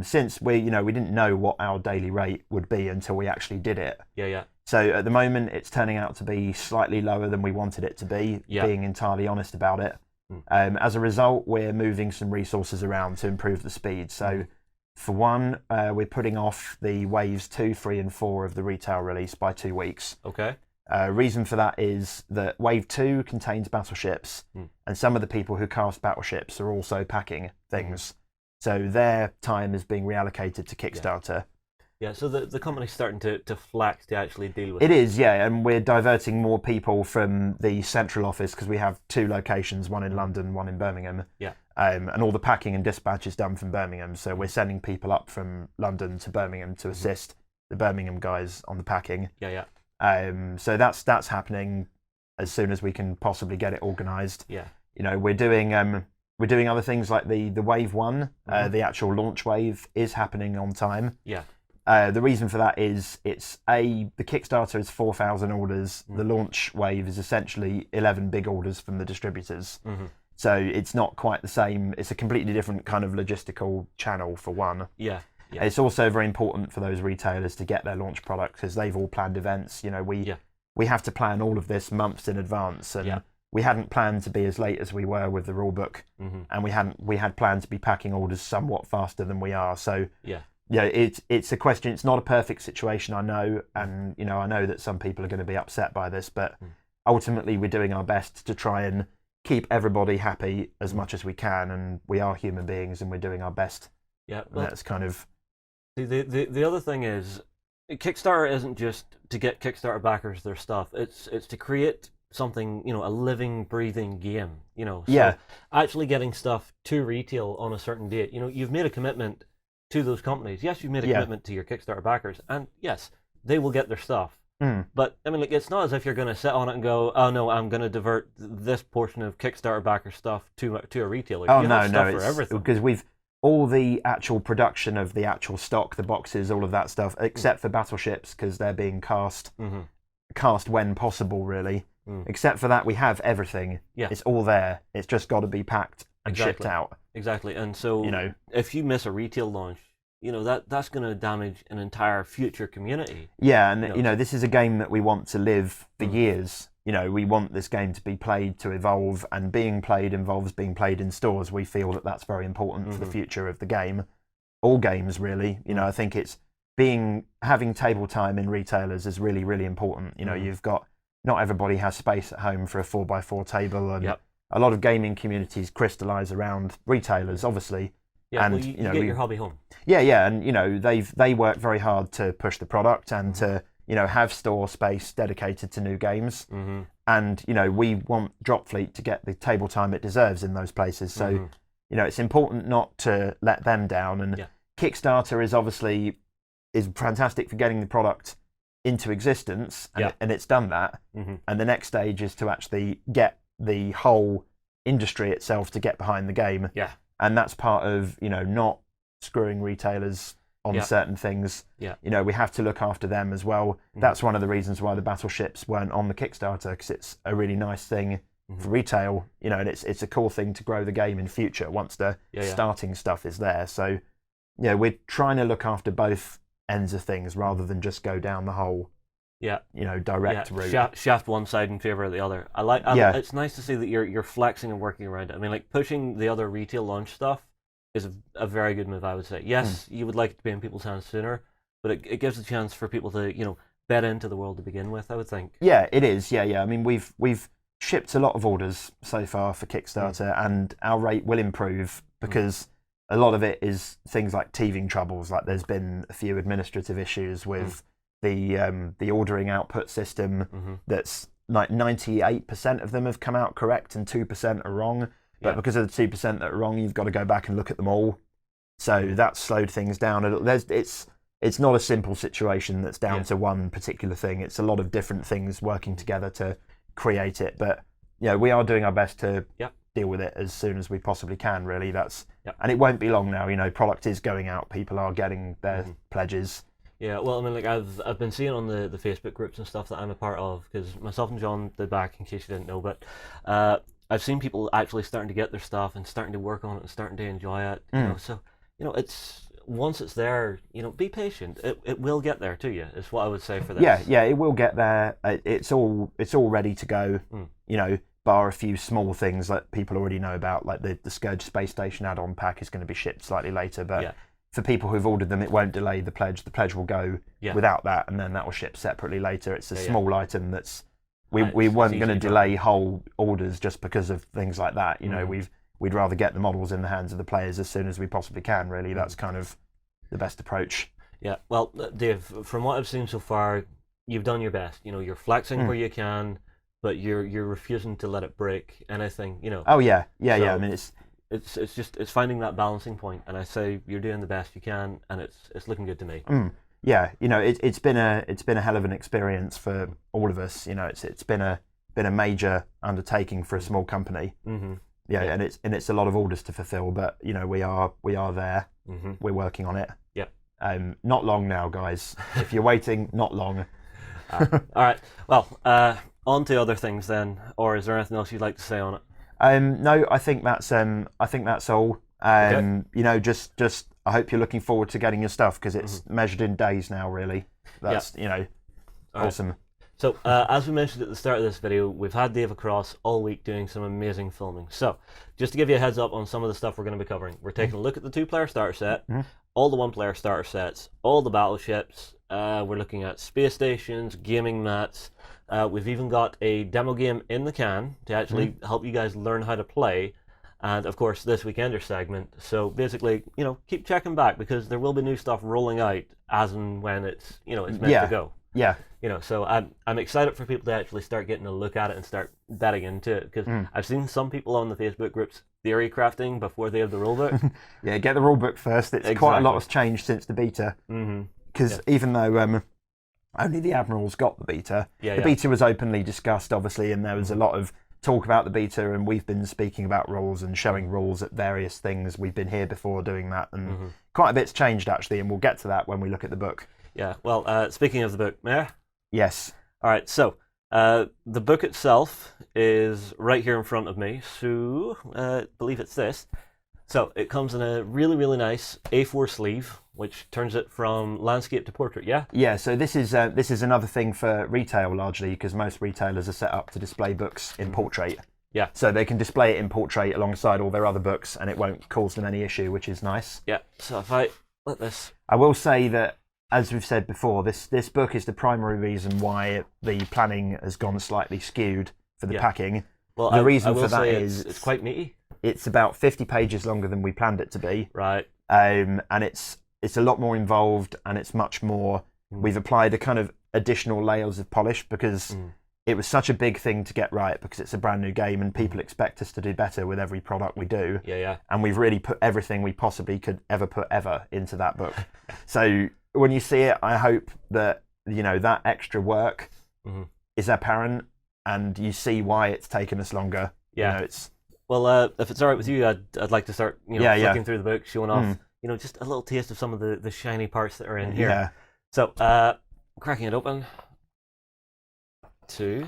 since we didn't know what our daily rate would be until we actually did it. Yeah. So at the moment it's turning out to be slightly lower than we wanted it to be. Being entirely honest about it. As a result, we're moving some resources around to improve the speed. So. For one, we're putting off the waves 2, 3, and 4 of the retail release by 2 weeks. Okay. Reason for that is that wave 2 contains battleships, and some of the people who cast battleships are also packing things. So their time is being reallocated to Kickstarter. Yeah, so the company's starting to flex to actually deal with it. It is, yeah, and we're diverting more people from the central office because we have 2 locations, one in London, one in Birmingham. Yeah. And all the packing and dispatch is done from Birmingham, so we're sending people up from London to Birmingham to assist the Birmingham guys on the packing. Yeah. So that's happening as soon as we can possibly get it organised. Yeah. We're doing other things like the wave 1, the actual launch wave is happening on time. Yeah. The reason for that is the Kickstarter is 4,000 orders. The launch wave is essentially 11 big orders from the distributors. So it's not quite the same. It's a completely different kind of logistical channel for one. Yeah. It's also very important for those retailers to get their launch products because they've all planned events. We have to plan all of this months in advance, and we hadn't planned to be as late as we were with the rulebook, and we had planned to be packing orders somewhat faster than we are. So it's a question. It's not a perfect situation, I know, and I know that some people are going to be upset by this, but ultimately we're doing our best to try and keep everybody happy as much as we can, and we are human beings and we're doing our best. Yeah, well, that's kind of the other thing is Kickstarter isn't just to get Kickstarter backers their stuff. It's to create something, a living, breathing game. So actually getting stuff to retail on a certain date. You've made a commitment to those companies. Yes, you've made a commitment to your Kickstarter backers, and yes, they will get their stuff. But I mean, like, it's not as if you're going to sit on it and go, "Oh no, I'm going to divert this portion of Kickstarter backer stuff to a retailer." Oh you no, have stuff no, for everything. because we've all the actual production of the actual stock, the boxes, all of that stuff, except for battleships because they're being cast when possible, really. Except for that, we have everything. Yeah. It's all there. It's just got to be packed and shipped out. Exactly, and so if you miss a retail launch, that's going to damage an entire future community. Yeah, and this is a game that we want to live for years. We want this game to be played, to evolve, and being played involves being played in stores. We feel that that's very important for the future of the game. All games, really. I think having table time in retailers is really, really important. You've got, not everybody has space at home for a 4x4 table, and a lot of gaming communities crystallise around retailers, obviously. Yeah, and you get your hobby home. Yeah, and they work very hard to push the product and to have store space dedicated to new games. And we want Dropfleet to get the table time it deserves in those places. So it's important not to let them down. And Kickstarter is obviously fantastic for getting the product into existence, and it's done that. And the next stage is to actually get the whole industry itself to get behind the game. Yeah. And that's part of, not screwing retailers on certain things. Yeah. We have to look after them as well. That's one of the reasons why the battleships weren't on the Kickstarter, because it's a really nice thing for retail, and it's a cool thing to grow the game in future once the starting stuff is there. So, we're trying to look after both ends of things rather than just go down the whole direct route. Shaft one side in favor of the other. It's nice to see that you're flexing and working around it. I mean, like, pushing the other retail launch stuff is a very good move, I would say. Yes, you would like it to be in people's hands sooner, but it gives a chance for people to bet into the world to begin with, I would think. Yeah, it is. Yeah. I mean, we've shipped a lot of orders so far for Kickstarter, and our rate will improve because a lot of it is things like teething troubles. Like, there's been a few administrative issues with the ordering output system. That's like 98% of them have come out correct and 2% are wrong. But because of the 2% that are wrong, you've got to go back and look at them all. So that's slowed things down. It's not a simple situation that's down to one particular thing. It's a lot of different things working together to create it. But we are doing our best to deal with it as soon as we possibly can. Really, and it won't be long now. Product is going out. People are getting their pledges. Yeah, well, I mean, like, I've been seeing on the Facebook groups and stuff that I'm a part of, because myself and John did back, in case you didn't know, but I've seen people actually starting to get their stuff and starting to work on it and starting to enjoy it. So it's once it's there, be patient. It will get there to you. Is what I would say for this. Yeah, it will get there. It's all ready to go. Bar a few small things that people already know about, like the Scourge Space Station add-on pack is going to be shipped slightly later, but. For people who've ordered them, it won't delay the pledge. The pledge will go without that, and then that will ship separately later. It's a small item that's we weren't going to delay whole orders just because of things like that. We'd rather get the models in the hands of the players as soon as we possibly can. Really, that's kind of the best approach. Yeah. Well, Dave, from what I've seen so far, you've done your best. You're flexing where you can, but you're refusing to let it break anything. Oh yeah. I mean, it's finding that balancing point, and I say you're doing the best you can, and it's looking good to me. Yeah, it's been a hell of an experience for all of us. It's been a major undertaking for a small company. Yeah, and it's a lot of orders to fulfill, but we are there. We're working on it. Yeah. Not long now, guys. If you're waiting, not long. All right. Well, on to other things then, or is there anything else you'd like to say on it? No, I think that's all. Okay. Just I hope you're looking forward to getting your stuff, because it's measured in days now. Really, that's awesome. Right. So as we mentioned at the start of this video, we've had Dave across all week doing some amazing filming. So just to give you a heads up on some of the stuff we're going to be covering, we're taking a look at the 2-player starter set, all the 1-player starter sets, all the battleships. We're looking at space stations, gaming mats. We've even got a demo game in the can to actually help you guys learn how to play. And of course, this Weekender segment. So basically, keep checking back, because there will be new stuff rolling out as and when it's meant to go. Yeah. So I'm excited for people to actually start getting a look at it and start betting into it, because I've seen some people on the Facebook groups theory crafting before they have the rulebook. Yeah, get the rulebook first. It's quite a lot has changed since the beta. Because even though only the admirals got the beta, the beta was openly discussed, obviously, and there was a lot of talk about the beta, and we've been speaking about rules and showing rules at various things. We've been here before doing that, and quite a bit's changed actually, and we'll get to that when we look at the book. Yeah. Well, speaking of the book, may I? Yes. All right. So the book itself is right here in front of me. So I believe it's this. So it comes in a really, really nice A4 sleeve, which turns it from landscape to portrait. Yeah. Yeah. So this is another thing for retail largely, because most retailers are set up to display books in portrait. Yeah. So they can display it in portrait alongside all their other books, and it won't cause them any issue, which is nice. Yeah. So if I let this, I will say that, as we've said before, this book is the primary reason why the planning has gone slightly skewed for the packing. Well, the reason I will for that say is it's quite meaty. It's about 50 pages longer than we planned it to be. Right. And it's a lot more involved, and it's much more. We've applied a kind of additional layers of polish because it was such a big thing to get right, because it's a brand new game and people expect us to do better with every product we do. Yeah. And we've really put everything we possibly could ever put into that book. So when you see it, I hope that that extra work is apparent, and you see why it's taken us longer. Yeah. It's well, if it's all right with you, I'd like to start flicking through the book, showing off just a little taste of some of the shiny parts that are in here. Yeah. So cracking it open. See,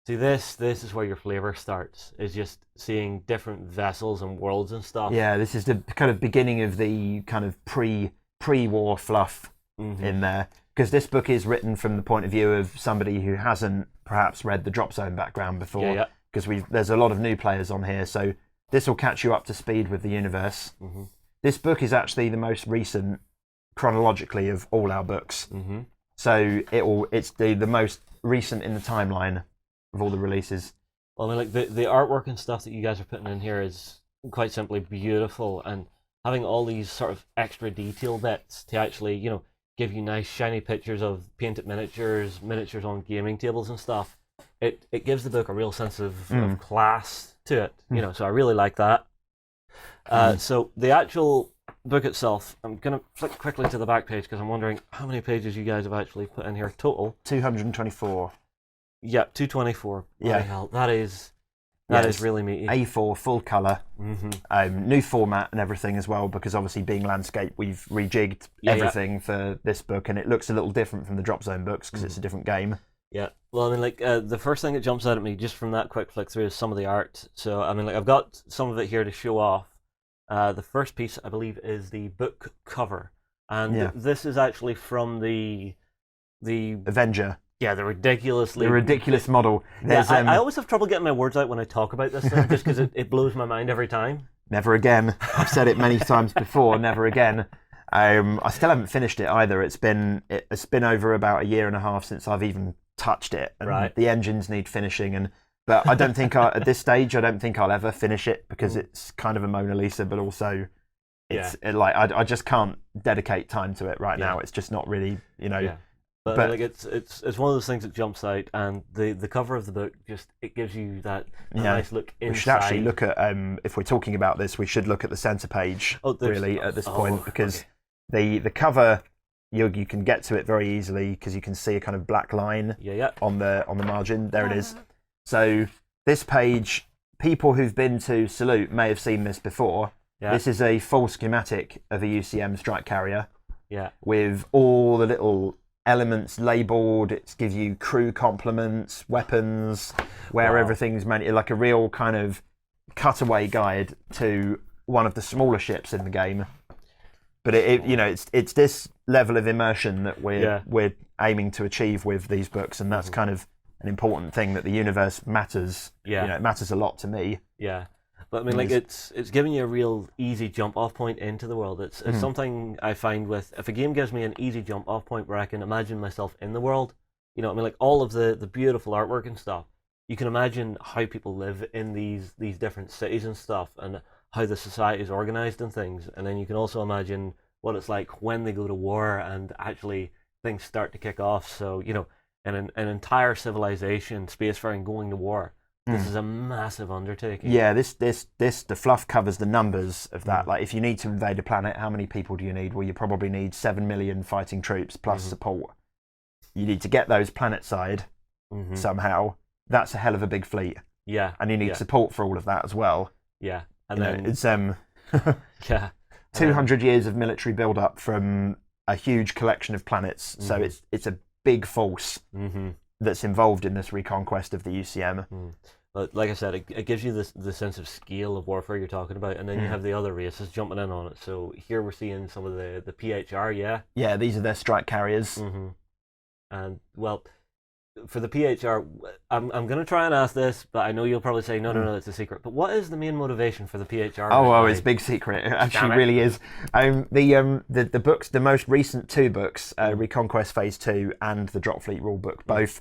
this is where your flavor starts. Is just seeing different vessels and worlds and stuff. Yeah, this is the kind of beginning of the kind of pre-war fluff in there, because this book is written from the point of view of somebody who hasn't perhaps read the Drop Zone background before. Because there's a lot of new players on here, so this will catch you up to speed with the universe. This book is actually the most recent chronologically of all our books. So it's the most recent in the timeline of all the releases. Well, I mean, like the artwork and stuff that you guys are putting in here is quite simply beautiful, and having all these sort of extra detail bits to actually, give you nice shiny pictures of painted miniatures on gaming tables and stuff. It gives the book a real sense of class to it, so I really like that. So the actual book itself, I'm going to flick quickly to the back page because I'm wondering how many pages you guys have actually put in here total. 224. Yeah, 224. Yeah. Hell, that is really meaty. A4 full colour, new format and everything as well, because obviously being landscape, we've rejigged everything for this book, and it looks a little different from the Drop Zone books because it's a different game. Yeah, well, I mean, like the first thing that jumps out at me just from that quick flick through is some of the art. So, I mean, like I've got some of it here to show off. The first piece, I believe, is the book cover, and this is actually from the Avenger. Yeah, the ridiculous model. I always have trouble getting my words out when I talk about this thing, just because it blows my mind every time. Never again. I've said it many times before. Never again. I still haven't finished it either. It's been over about a year and a half since I've even touched it. And the engines need finishing, but I don't think at this stage I don't think I'll ever finish it, because it's kind of a Mona Lisa, but also I just can't dedicate time to it right now. It's just not really But like it's one of those things that jumps out, and the cover of the book it gives you that nice look inside. We should actually look at if we're talking about this, we should look at the center page at this point, because the cover you can get to it very easily because you can see a kind of black line on the margin. There it is. So this page, people who've been to Salute may have seen this before. This is a full schematic of a UCM strike carrier. With all the little elements labelled. It gives you crew complements, weapons, where everything's like a real kind of cutaway guide to one of the smaller ships in the game. But it's this level of immersion that we're aiming to achieve with these books, and that's kind of an important thing, that the universe matters. It matters a lot to me. But I mean, like it's giving you a real easy jump off point into the world. It's something I find with, if a game gives me an easy jump off point where I can imagine myself in the world, I mean, like all of the beautiful artwork and stuff, you can imagine how people live in these different cities and stuff, and how the society is organized and things. And then you can also imagine what it's like when they go to war and actually things start to kick off. So, an entire civilization, spacefaring, going to war. This is a massive undertaking. Yeah, the fluff covers the numbers of that. Like, if you need to invade a planet, how many people do you need? Well, you probably need 7 million fighting troops plus support. You need to get those planet-side somehow. That's a hell of a big fleet. Yeah. And you need support for all of that as well. Yeah. And then it's 200 200 years of military build-up from a huge collection of planets. So it's a big force that's involved in this reconquest of the UCM. But like I said, it gives you the sense of scale of warfare you're talking about, and then you have the other races jumping in on it. So here we're seeing some of the PHR, Yeah, these are their strike carriers. And, well, for the PHR, I'm going to try and ask this, but I know you'll probably say, no, it's a secret. But what is the main motivation for the PHR? Oh, it's a big secret. It actually really is. The books, the most recent 2 books, Reconquest Phase 2 and the Dropfleet rulebook, both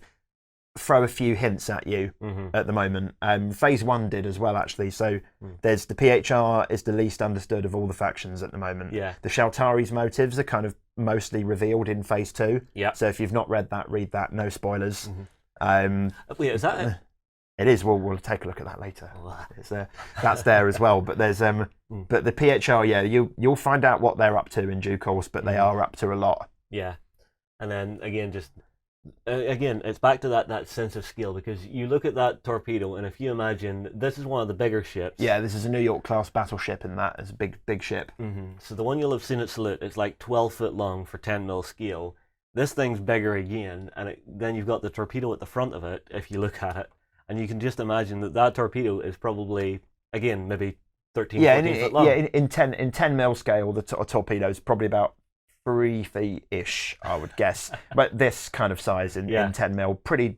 throw a few hints at you at the moment. Phase 1 did as well, actually. So there's the PHR is the least understood of all the factions at the moment. Yeah. The Shaltari's motives are kind of mostly revealed in Phase 2. Yeah. So if you've not read that, read that. No spoilers. Wait, is that it? It is. We'll take a look at that later. It's that's there as well. But there's but the PHR, yeah, you'll find out what they're up to in due course. But they are up to a lot. Yeah. And then again, it's back to that sense of scale, because you look at that torpedo, and if you imagine, this is one of the bigger ships. Yeah, this is a New York class battleship, and that is a big ship. So the one you'll have seen at Salute, it's like 12 foot long for 10 mil scale. This thing's bigger again, and then you've got the torpedo at the front of it, if you look at it, and you can just imagine that torpedo is probably, again, maybe 13, 14 foot long. Yeah, in 10 mil scale, the torpedo is probably about 3 feet-ish, I would guess. But this kind of size in 10 mil, pretty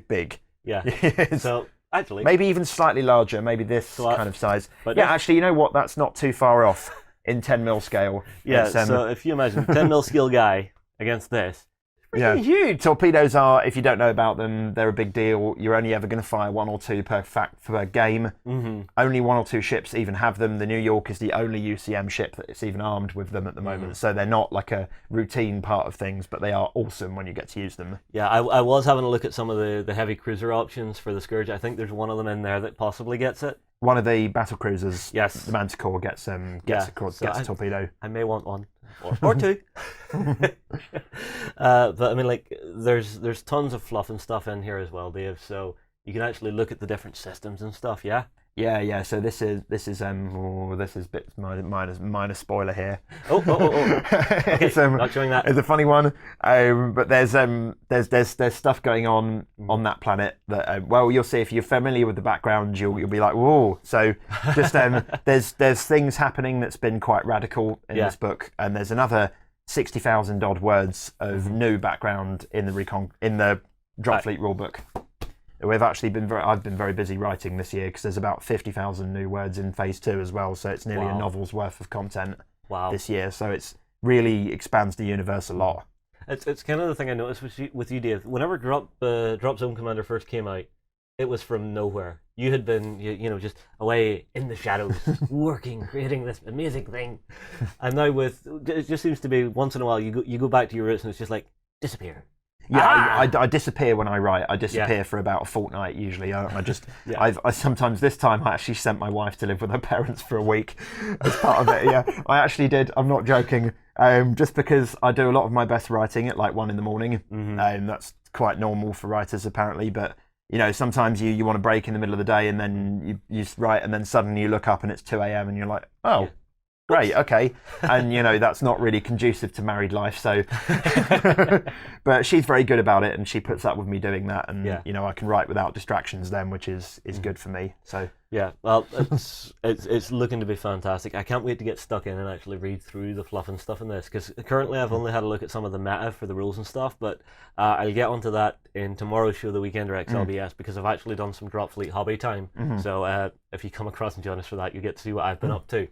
big. Yeah. So, actually... Maybe even slightly larger, maybe this kind of size. But actually, you know what? That's not too far off in 10 mil scale. Yeah, so if you imagine 10 mil scale guy against this, pretty huge. Torpedoes are, if you don't know about them, they're a big deal. You're only ever going to fire 1 or 2 per game. Only 1 or 2 ships even have them. The New York is the only UCM ship that's even armed with them at the moment. So they're not like a routine part of things, but they are awesome when you get to use them. Yeah, I was having a look at some of the heavy cruiser options for the Scourge. I think there's one of them in there that possibly gets it. One of the battle cruisers, yes, the Manticore gets a torpedo. I may want one. Or 2. But I mean, like, there's tons of fluff and stuff in here as well, Dave. So you can actually look at the different systems and stuff. Yeah. Yeah. So this is a bit minor spoiler here. Oh. Okay, it's, not showing that. It's a funny one. But there's stuff going on that planet that well, you'll see if you're familiar with the background, you'll be like, whoa. So just there's things happening that's been quite radical in this book, and there's another 60,000 odd words of new background in the Dropfleet rulebook. I've been very busy writing this year, because there's about 50,000 new words in Phase 2 as well, so it's nearly a novel's worth of content this year. So it's really expands the universe a lot. It's kind of the thing I noticed with you, Dave. Whenever Drop Zone Commander first came out, it was from nowhere. You had been, just away in the shadows, working, creating this amazing thing. And now it just seems to be once in a while you go back to your roots, and it's just like disappear. Yeah, I disappear when I write. I disappear for about a fortnight usually. I sometimes, this time I actually sent my wife to live with her parents for a week as part of it. Yeah, I actually did. I'm not joking. Just because I do a lot of my best writing at like 1 a.m. That's quite normal for writers apparently. But sometimes you want to break in the middle of the day, and then you write, and then suddenly you look up and it's 2 a.m. and you're like, oh. Yeah. Great, okay. And, that's not really conducive to married life, so... But she's very good about it, and she puts up with me doing that, and, I can write without distractions then, which is good for me, so... Yeah, well, it's looking to be fantastic. I can't wait to get stuck in and actually read through the fluff and stuff in this, because currently I've only had a look at some of the meta for the rules and stuff, but I'll get onto that in tomorrow's show, the Weekender XLBS, because I've actually done some Dropfleet hobby time. So if you come across and join us for that, you get to see what I've been up to.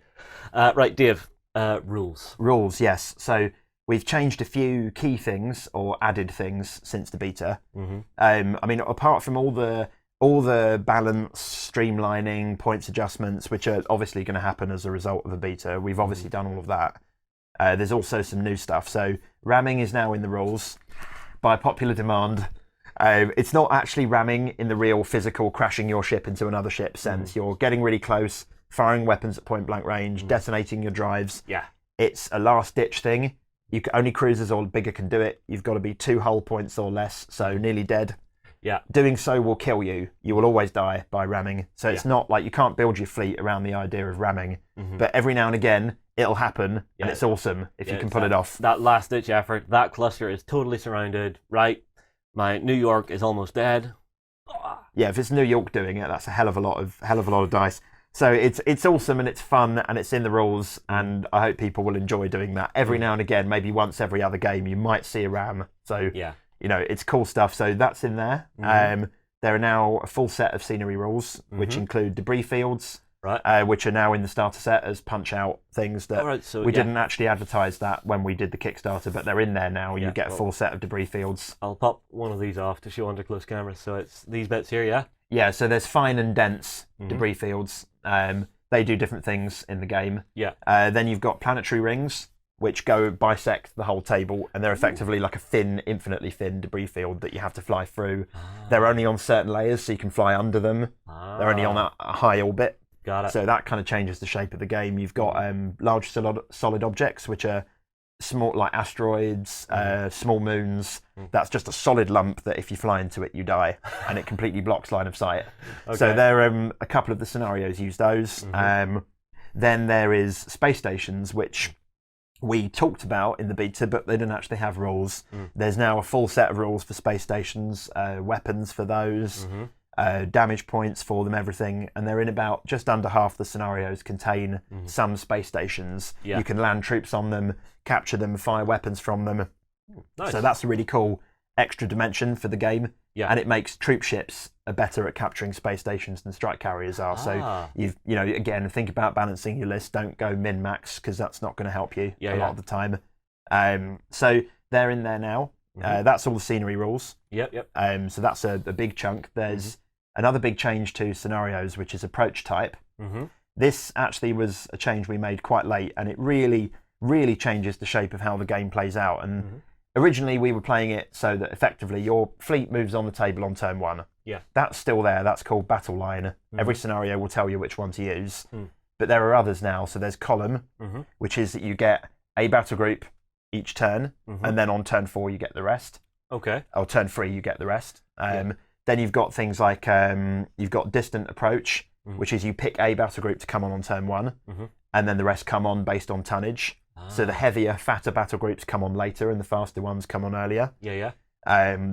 Right, Dave, rules. Rules, yes. So we've changed a few key things or added things since the beta. I mean, apart from all the balance, streamlining, points adjustments, which are obviously going to happen as a result of the beta. We've obviously done all of that. There's also some new stuff. So ramming is now in the rules by popular demand. It's not actually ramming in the real physical crashing your ship into another ship sense. You're getting really close, firing weapons at point blank range, detonating your drives. Yeah. It's a last ditch thing. Only cruisers or bigger can do it. You've got to be 2 hull points or less, so nearly dead. Yeah. Doing so will kill you. You will always die by ramming. So it's not like you can't build your fleet around the idea of ramming. But every now and again, it'll happen, and it's awesome if you can pull it off. That last-ditch effort, that cluster is totally surrounded, right? My New York is almost dead. Yeah, if it's New York doing it, that's a hell of a lot of dice. So it's awesome and it's fun and it's in the rules, and I hope people will enjoy doing that. Every now and again, maybe once every other game, you might see a ram. So it's cool stuff. So that's in there. There are now a full set of scenery rules, which include debris fields, which are now in the starter set as punch-out things that we didn't actually advertise that when we did the Kickstarter, but they're in there now. You get a full set of debris fields. I'll pop one of these off to show under close camera. So it's these bits here, yeah? Yeah, so there's fine and dense debris fields. They do different things in the game. Yeah. Then you've got planetary rings, which bisect the whole table, and they're effectively like a thin, infinitely thin debris field that you have to fly through. They're only on certain layers, so you can fly under them. They're only on a high orbit. Got it. So that kind of changes the shape of the game. You've got large solid objects, which are small, like asteroids, small moons. That's just a solid lump that if you fly into it, you die, and it completely blocks line of sight. So there a couple of the scenarios use those. Then there is space stations, which we talked about in the beta, but they didn't actually have rules. There's now a full set of rules for space stations, weapons for those, damage points for them, everything. And they're in about just under half the scenarios contain some space stations. You can land troops on them, capture them, fire weapons from them. Nice. So that's a really cool extra dimension for the game. Yeah. And it makes troop ships are better at capturing space stations than strike carriers are. So again, think about balancing your list. Don't go min-max, because that's not going to help you a lot of the time. So they're in there now. That's all the scenery rules. Yep. So that's a big chunk. There's another big change to scenarios, which is approach type. This actually was a change we made quite late, and it really, really changes the shape of how the game plays out. And originally we were playing it so that effectively your fleet moves on the table on turn 1. Yeah. That's still there. That's called battle line. Every scenario will tell you which one to use. But there are others now. So there's column, which is that you get a battle group each turn, and then on turn 4 you get the rest. Okay. Or turn 3 you get the rest. Then you've got things like you've got distant approach, which is you pick a battle group to come on turn 1, and then the rest come on based on tonnage. So the heavier, fatter battle groups come on later, and the faster ones come on earlier. Yeah.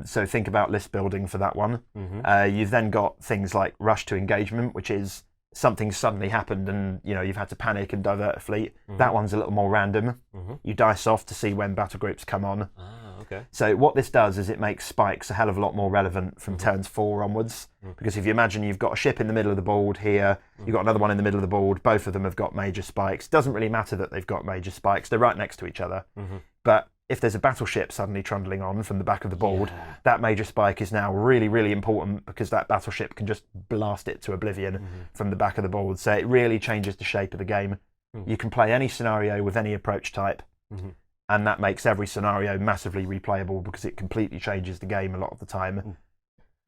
So think about list building for that one. You've then got things like rush to engagement, which is something suddenly happened and you've had to panic and divert a fleet. That one's a little more random. You dice off to see when battle groups come on. Okay. So what this does is it makes spikes a hell of a lot more relevant from turns 4 onwards. Because if you imagine you've got a ship in the middle of the board here, you've got another one in the middle of the board, both of them have got major spikes. Doesn't really matter that they've got major spikes, they're right next to each other. But if there's a battleship suddenly trundling on from the back of the board, that major spike is now really, really important, because that battleship can just blast it to oblivion from the back of the board. So it really changes the shape of the game. You can play any scenario with any approach type, and that makes every scenario massively replayable, because it completely changes the game a lot of the time.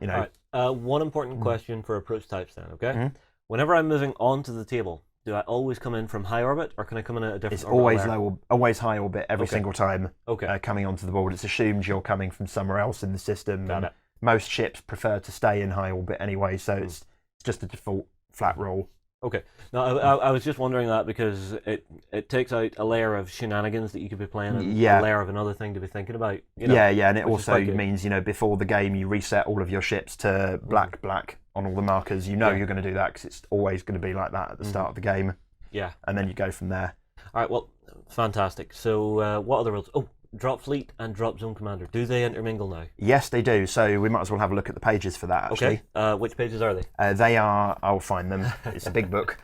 All right. One important question for approach types then, okay? Whenever I'm moving onto the table, do I always come in from high orbit, or can I come in at a different It's orbit? always high orbit every single time Okay. coming onto the board. It's assumed you're coming from somewhere else in the system. Got it. Most ships prefer to stay in high orbit anyway, so it's just a default flat rule. Okay. Now, I was just wondering that because it takes out a layer of shenanigans that you could be playing, and a layer of another thing to be thinking about. Yeah, and it also means, before the game you reset all of your ships to black on all the markers. You're going to do that because it's always going to be like that at the start of the game. Yeah. And then you go from there. All right, well, fantastic. So what are the rules? Oh, Dropfleet and Drop Zone Commander. Do they intermingle now? Yes, they do. So we might as well have a look at the pages for that, actually. Okay. Which pages are they? They are... I'll find them. It's a big book.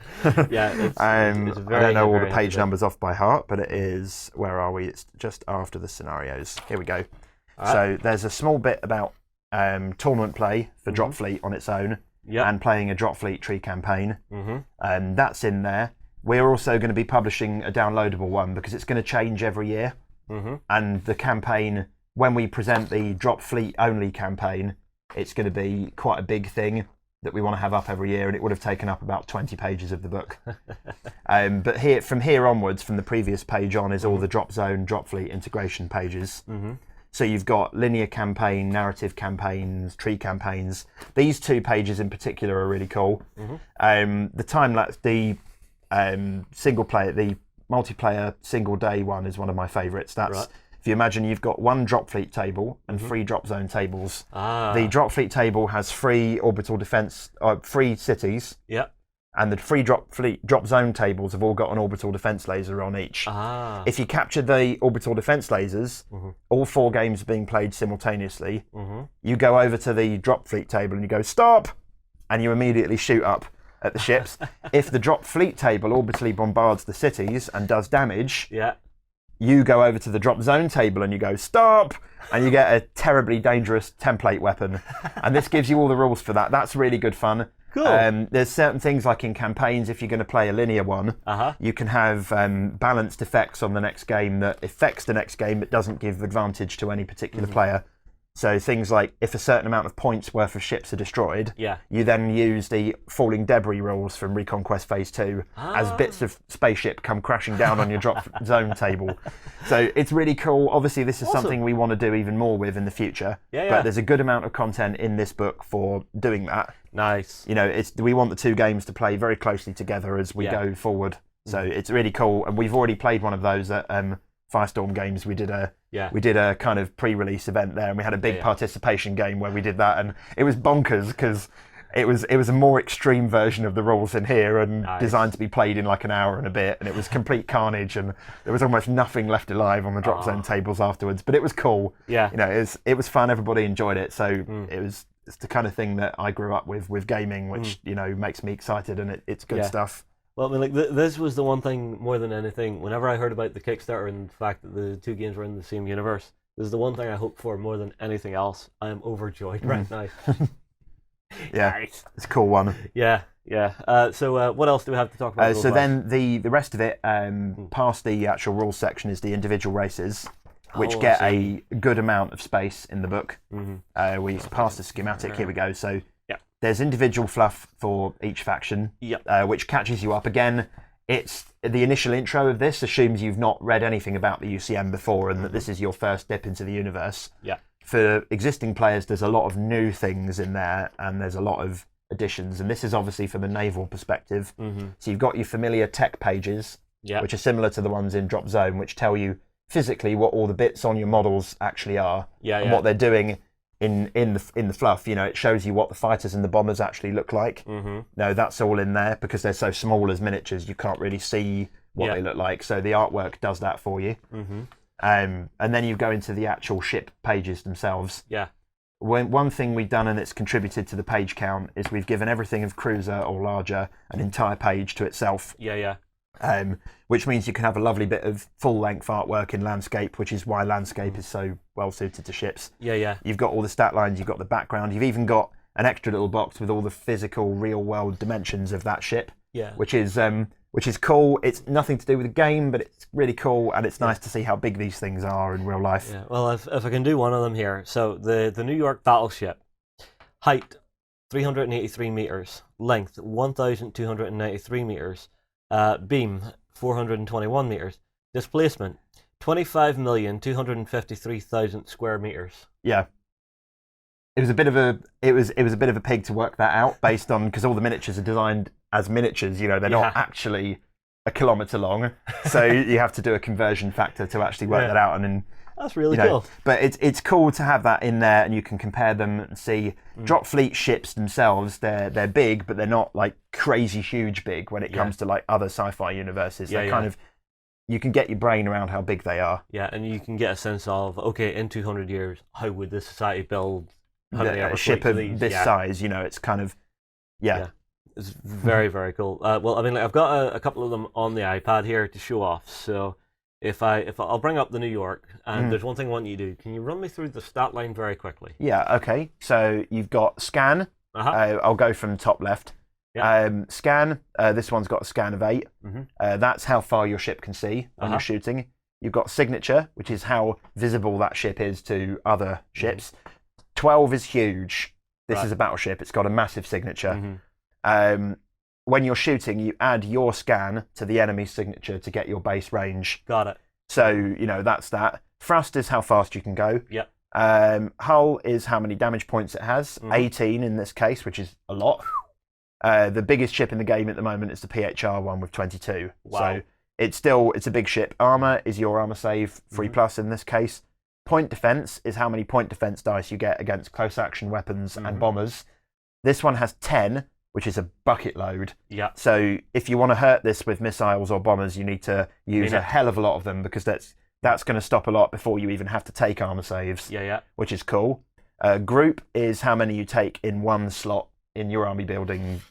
Yeah, it's I don't know all the page numbers off by heart, but it is... Where are we? It's just after the scenarios. Here we go. Right. So there's a small bit about tournament play for Dropfleet on its own, and playing a Dropfleet tree campaign. That's in there. We're also going to be publishing a downloadable one, because it's going to change every year. and the campaign, when we present the Dropfleet only campaign, it's going to be quite a big thing that we want to have up every year, and it would have taken up about 20 pages of the book. But from here onwards, from the previous page on, is all the Drop Zone, Dropfleet integration pages. So you've got linear campaign, narrative campaigns, tree campaigns. These 2 pages in particular are really cool. The time-lapse, the single player, the multiplayer single day one is one of my favourites. That's if you imagine you've got 1 Dropfleet table and 3 Drop Zone tables. The Dropfleet table has 3 orbital defence, 3 cities. And the 3 Drop Zone tables have all got an orbital defence laser on each. If you capture the orbital defence lasers, all 4 games are being played simultaneously. You go over to the Dropfleet table and you go, stop! And you immediately shoot up at the ships. If the Dropfleet table orbitally bombards the cities and does damage, you go over to the Drop Zone table and you go, stop! And you get a terribly dangerous template weapon. And this gives you all the rules for that. That's really good fun. Cool. There's certain things like in campaigns, if you're going to play a linear one, you can have balanced effects on the next game that affects the next game but doesn't give advantage to any particular player. So things like if a certain amount of points worth of ships are destroyed, you then use the falling debris rules from Reconquest Phase 2 as bits of spaceship come crashing down on your Drop Zone table. So it's really cool. Obviously, this is something we want to do even more with in the future. But there's a good amount of content in this book for doing that. Nice. You know, we want the 2 games to play very closely together as we go forward. So it's really cool. And we've already played one of those at Firestorm Games. We did a kind of pre-release event there, and we had a big participation game where we did that, and it was bonkers because it was a more extreme version of the rules in here and designed to be played in like an hour and a bit, and it was complete carnage, and there was almost nothing left alive on the Drop Zone tables afterwards. But it was cool. You know, it was fun. Everybody enjoyed it. So it's the kind of thing that I grew up with gaming, which you know makes me excited, and it's good stuff. Well, I mean, like this was the one thing more than anything. Whenever I heard about the Kickstarter and the fact that the 2 games were in the same universe, this is the one thing I hope for more than anything else. I am overjoyed right now. It's a cool one. So what else do we have to talk about? So then the rest of it, past the actual rules section, is the individual races, which get a good amount of space in the book. We passed the schematic. Here we go. So. There's individual fluff for each faction, which catches you up. Again, it's the initial intro of this assumes you've not read anything about the UCM before and that this is your first dip into the universe. For existing players, there's a lot of new things in there, and there's a lot of additions. And this is obviously from a naval perspective. So you've got your familiar tech pages, which are similar to the ones in Drop Zone, which tell you physically what all the bits on your models actually are and what they're doing. In the fluff, you know, it shows you what the fighters and the bombers actually look like. No, that's all in there because they're so small as miniatures. You can't really see what they look like. So the artwork does that for you. And then you go into the actual ship pages themselves. One thing we've done, and it's contributed to the page count, is we've given everything of cruiser or larger an entire page to itself. Which means you can have a lovely bit of full-length artwork in landscape, which is why landscape is so well-suited to ships. You've got all the stat lines, you've got the background, you've even got an extra little box with all the physical, real-world dimensions of that ship, which is cool. It's nothing to do with the game, but it's really cool, and it's nice to see how big these things are in real life. Well, if I can do one of them here. So the New York battleship, height 383 meters, length 1,293 meters, beam 421 meters, displacement 25,253,000 square meters. It was a bit of a pig to work that out based on because all the miniatures are designed as miniatures. You know, they're not actually a kilometre long, so you have to do a conversion factor to actually work that out. And that's really cool. But it's cool to have that in there, and you can compare them and see Dropfleet ships themselves. They're big, but they're not like crazy huge big when it comes to like other sci-fi universes. They're kind of you can get your brain around how big they are. And you can get a sense of in 200 years, how would this society build a ship of this size? You know, it's kind of It's very, very cool. Well, I mean, like, I've got a couple of them on the iPad here to show off. So if I'll bring up the New York, and there's one thing I want you to do. Can you run me through the stat line very quickly? Okay. So you've got scan. I'll go from top left. Scan. This one's got a scan of 8. That's how far your ship can see when you're shooting. you've got signature, which is how visible that ship is to other ships. 12 is huge. This is a battleship. It's got a massive signature. When you're shooting, you add your scan to the enemy's signature to get your base range. Got it. So, you know, that's that. Thrust is how fast you can go. Yep. Hull is how many damage points it has. 18 in this case, which is a lot. The biggest ship in the game at the moment is the PHR one with 22. Wow. So it's a big ship. Armor is your armor save, 3+ in this case. Point defense is how many point defense dice you get against close action weapons and bombers. This one has 10, which is a bucket load. Yeah. So if you want to hurt this with missiles or bombers, you need to use a hell of a lot of them, because that's going to stop a lot before you even have to take armor saves. Yeah. Which is cool. Group is how many you take in one slot in your army building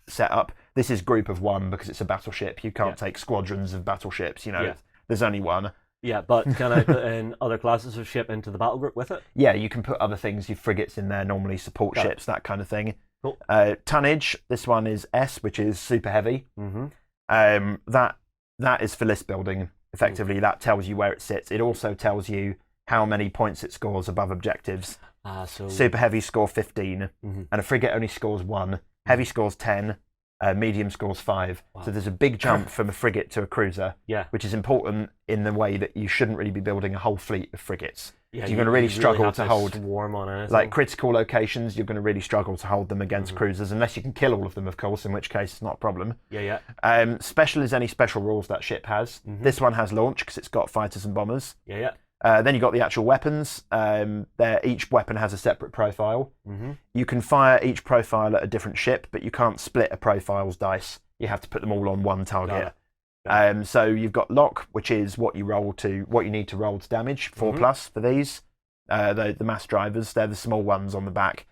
setup. This is group of one because it's a battleship. You can't take squadrons of battleships. You know, there's only one. Yeah, but can I put in other classes of ship into the battle group with it? Yeah, you can put other things. Your frigates in there, normally support ships, that kind of thing. Cool. Tonnage, this one is S, which is super heavy. That is for list building, effectively. That tells you where it sits. It also tells you how many points it scores above objectives. So Super heavy score 15, and a frigate only scores 1. Heavy scores 10, medium scores 5. Wow. So there's a big jump from a frigate to a cruiser, which is important in the way that you shouldn't really be building a whole fleet of frigates. Yeah, you're going to really struggle to hold swarm on anything. like critical locations. You're going to really struggle to hold them against cruisers, unless you can kill all of them, of course, in which case it's not a problem. Yeah. Special is any special rules that ship has. This one has launch because it's got fighters and bombers. Yeah. Then you've got the actual weapons. Each weapon has a separate profile. You can fire each profile at a different ship, but you can't split a profile's dice. You have to put them all on one target. So you've got lock, which is what you need to roll to damage, 4+ for these. The mass drivers, they're the small ones on the back.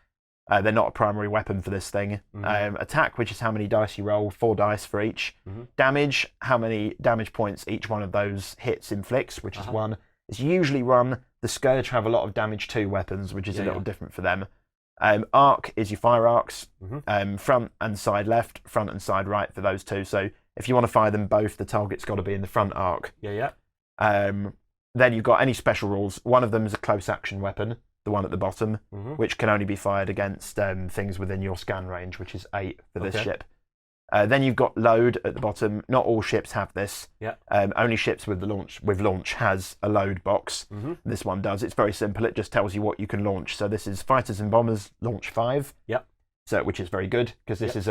They're not a primary weapon for this thing. Attack, which is how many dice you roll, 4 dice for each. Damage, how many damage points each one of those hits inflicts, which is 1. It's usually run. The Scourge have a lot of damage 2 weapons, which is a little different for them. Arc is your fire arcs, front and side left, front and side right for those two. So if you want to fire them both, the target's got to be in the front arc. Yeah. Then you've got any special rules. One of them is a close action weapon, the one at the bottom, which can only be fired against things within your scan range, which is 8 for this ship. Then you've got load at the bottom. Not all ships have this. Yeah. Only ships with launch has a load box. This one does. It's very simple. It just tells you what you can launch. So this is fighters and bombers launch 5. Yep. So which is very good because this is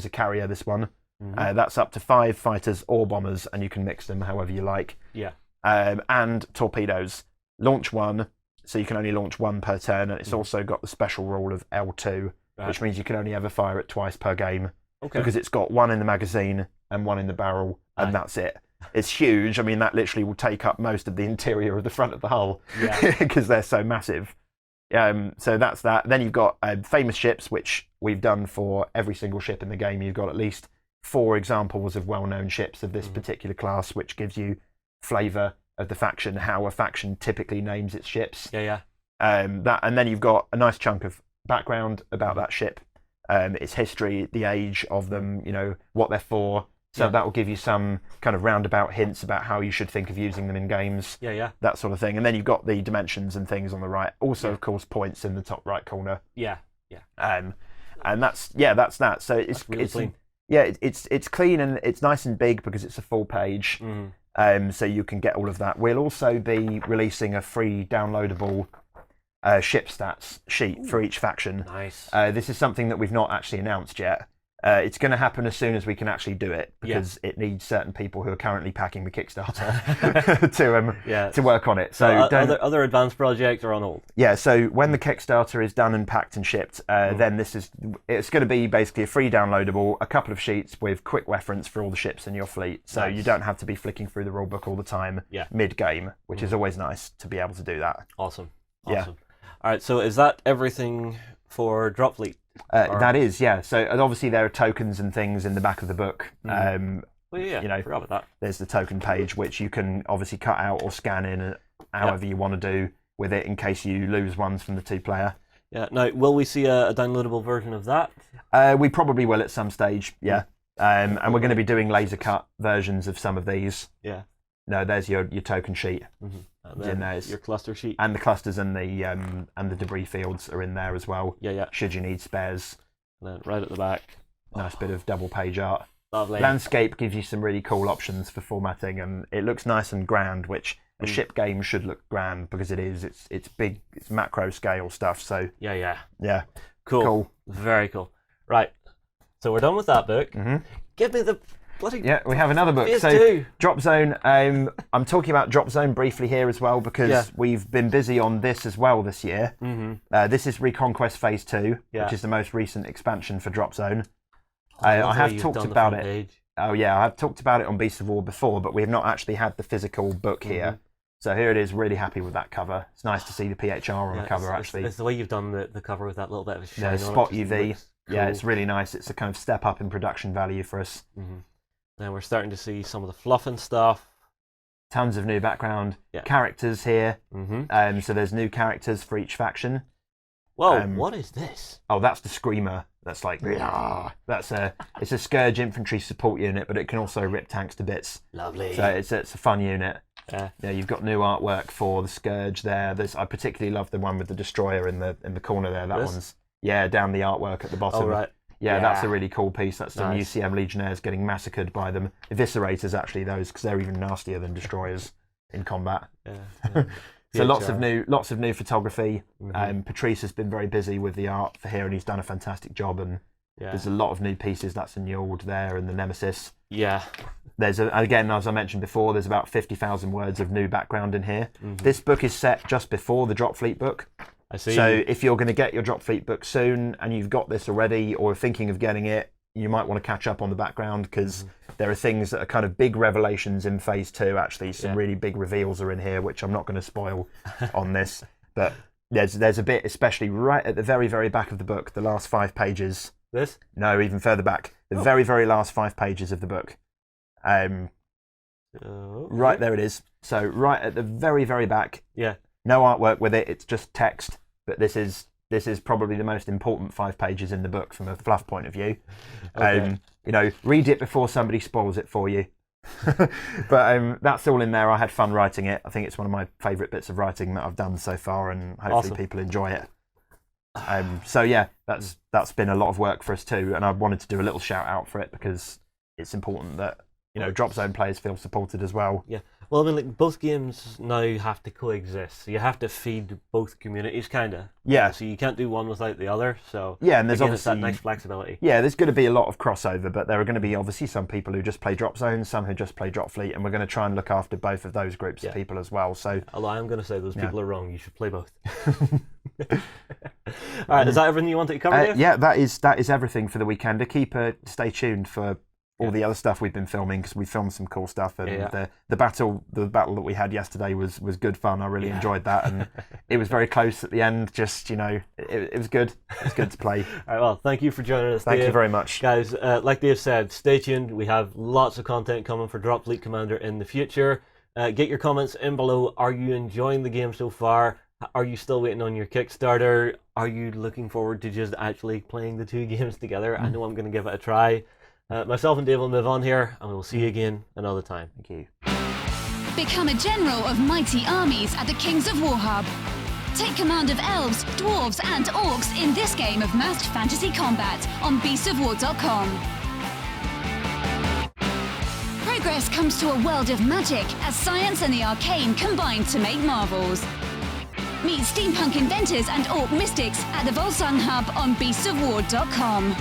a carrier. This one. That's up to 5 fighters or bombers, and you can mix them however you like. Yeah. And torpedoes launch 1, so you can only launch 1 per turn, and it's also got the special rule of L2, which means you can only ever fire it twice per game. Okay. Because it's got 1 in the magazine and 1 in the barrel, and that's it. It's huge. I mean, that literally will take up most of the interior of the front of the hull because they're so massive. So that's that. Then you've got famous ships, which we've done for every single ship in the game. You've got at least 4 examples of well-known ships of this particular class, which gives you flavour of the faction, how a faction typically names its ships. Yeah. And then you've got a nice chunk of background about that ship. Its history, the age of them, what they're for. So that will give you some kind of roundabout hints about how you should think of using them in games. Yeah. That sort of thing. And then you've got the dimensions and things on the right. Also, of course, points in the top right corner. Yeah. And that's that. So it's clean. Yeah, it's clean and it's nice and big because it's a full page. So you can get all of that. We'll also be releasing a free downloadable ship stats sheet for each faction. Nice. This is something that we've not actually announced yet. It's going to happen as soon as we can actually do it because it needs certain people who are currently packing the Kickstarter to work on it. So other advanced projects are on hold. Yeah. So when the Kickstarter is done and packed and shipped, then it's going to be basically a free downloadable, a couple of sheets with quick reference for all the ships in your fleet. So you don't have to be flicking through the rulebook all the time mid game, which is always nice to be able to do that. Awesome. Yeah. All right. So is that everything for Dropfleet? That is, yeah. So and obviously there are tokens and things in the back of the book. I forgot about that. There's the token page, which you can obviously cut out or scan in however you want to do with it in case you lose ones from the 2-player. Yeah. Now, will we see a downloadable version of that? We probably will at some stage, yeah. And we're going to be doing laser cut versions of some of these. Yeah. No, there's your token sheet. And then your cluster sheet. And the clusters and the debris fields are in there as well. Yeah. Should you need spares. And then right at the back. Nice bit of double page art. Lovely. Landscape gives you some really cool options for formatting, and it looks nice and grand, which a ship game should look grand because it is. It's big. It's macro scale stuff. So Yeah. Cool. Very cool. Right. So we're done with that book. Give me the bloody. Yeah, we have another book. Phase So two. Drop Zone. I'm talking about Drop Zone briefly here as well because we've been busy on this as well this year. This is Reconquest Phase 2, which is the most recent expansion for Drop Zone. I have talked about it. Page. Oh yeah, I've talked about it on Beasts of War before, but we have not actually had the physical book here. So here it is. Really happy with that cover. It's nice to see the PHR on the cover actually. It's the way you've done the cover with that little bit of a shine on it. Spot UV. Cool. Yeah, it's really nice. It's a kind of step up in production value for us. Now we're starting to see some of the fluff and stuff. Tons of new background characters here. So there's new characters for each faction. Whoa, what is this? Oh, that's the Screamer. That's like, it's a Scourge infantry support unit, but it can also rip tanks to bits. Lovely. So it's a fun unit. Yeah, you've got new artwork for the Scourge there. I particularly love the one with the Destroyer in the corner there. That one's down the artwork at the bottom. Oh, right. Yeah, that's a really cool piece. That's some UCM Legionnaires getting massacred by them. Eviscerators, actually, those, because they're even nastier than Destroyers in combat. So lots of new photography. Patrice has been very busy with the art for here, and he's done a fantastic job. And there's a lot of new pieces. That's a Njord there, and the Nemesis. Yeah. There's again, as I mentioned before, there's about 50,000 words of new background in here. This book is set just before the Dropfleet book. I see. So if you're going to get your Dropfleet book soon, and you've got this already, or thinking of getting it, you might want to catch up on the background because there are things that are kind of big revelations in Phase 2. Actually, some really big reveals are in here, which I'm not going to spoil on this. But there's a bit, especially right at the very, very back of the book, the last 5 pages. This? No, even further back. The very, very last 5 pages of the book. Right there it is. So right at the very, very back. Yeah. No artwork with it. It's just text. But this is probably the most important 5 pages in the book from a fluff point of view. Read it before somebody spoils it for you. But that's all in there. I had fun writing it. I think it's one of my favourite bits of writing that I've done so far, and hopefully people enjoy it. So yeah, that's been a lot of work for us too, and I wanted to do a little shout out for it because it's important that Drop Zone players feel supported as well. Yeah. Well, I mean, both games now have to coexist. So you have to feed both communities, kind of. Yeah. So you can't do one without the other. So yeah, and there's again, obviously that nice flexibility. Yeah, there's going to be a lot of crossover, but there are going to be obviously some people who just play Drop Zone, some who just play Dropfleet, and we're going to try and look after both of those groups of people as well. So, although I am going to say those people are wrong. You should play both. All right, is that everything you wanted to cover? Yeah, that is everything for the weekend. Stay tuned for all the other stuff we've been filming because we filmed some cool stuff, and the battle that we had yesterday was good fun. I really enjoyed that, and it was very close at the end. Just it was good. It was good to play. All right, well, thank you for joining us. Thank you very much, guys. Like Dave said, stay tuned. We have lots of content coming for Dropfleet Commander in the future. Get your comments in below. Are you enjoying the game so far? Are you still waiting on your Kickstarter? Are you looking forward to just actually playing the 2 games together? I know I'm going to give it a try. Myself and Dave will move on here, and we will see you again another time. Thank you. Become a general of mighty armies at the Kings of War Hub. Take command of elves, dwarves, and orcs in this game of massed fantasy combat on beastsofwar.com. Progress comes to a world of magic as science and the arcane combine to make marvels. Meet steampunk inventors and orc mystics at the Volsung Hub on beastsofwar.com.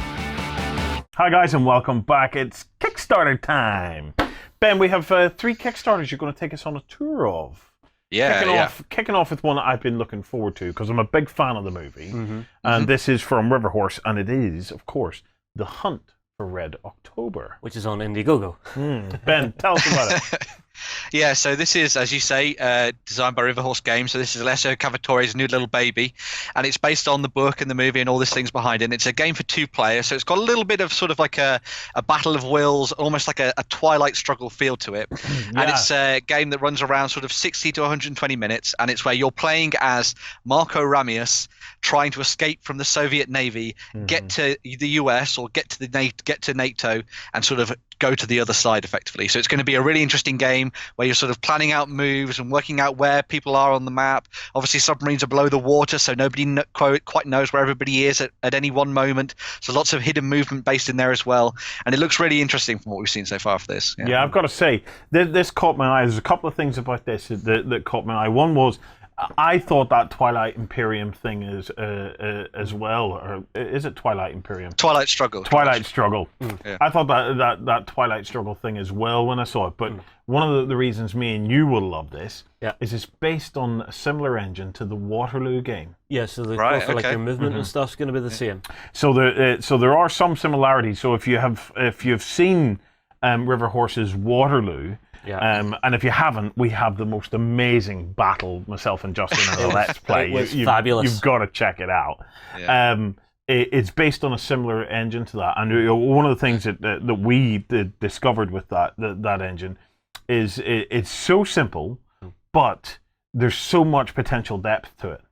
Hi guys and welcome back. It's Kickstarter time. Ben, we have 3 Kickstarters you're going to take us on a tour of. Kicking off with one that I've been looking forward to because I'm a big fan of the movie. And this is from Riverhorse, and it is, of course, The Hunt for Red October. Which is on Indiegogo. Ben, tell us about it. Yeah, so this is, as you say, designed by Riverhorse Games. So this is Alessio Cavatore's new little baby, and it's based on the book and the movie and all these things behind it. And it's a game for 2 players, so it's got a little bit of sort of like a battle of wills, almost like a Twilight struggle feel to it. And it's a game that runs around sort of 60 to 120 minutes, and it's where you're playing as Marco Ramius, trying to escape from the Soviet Navy, get to the US or get to NATO, and sort of go to the other side effectively. So it's going to be a really interesting game where you're sort of planning out moves and working out where people are on the map. Obviously, submarines are below the water, so nobody quite knows where everybody is at any one moment. So lots of hidden movement based in there as well. And it looks really interesting from what we've seen so far for this. Yeah, I've got to say, this caught my eye. There's a couple of things about this that caught my eye. One was, I thought that Twilight Imperium thing is as well, or is it Twilight Imperium? Twilight Struggle. Twilight Struggle. Yeah. I thought that Twilight Struggle thing as well when I saw it. But one of the reasons me and you will love this is it's based on a similar engine to the Waterloo game. Yeah, so the Right, like okay. your movement and stuff's going to be the same. So there are some similarities. So if you've seen River Horse's Waterloo. Yeah. And if you haven't, we have the most amazing battle, myself and Justin, in a Let's Play. It was fabulous. You've got to check it out. Yeah. It's based on a similar engine to that. And one of the things that we discovered with that engine is it's so simple, but there's so much potential depth to it.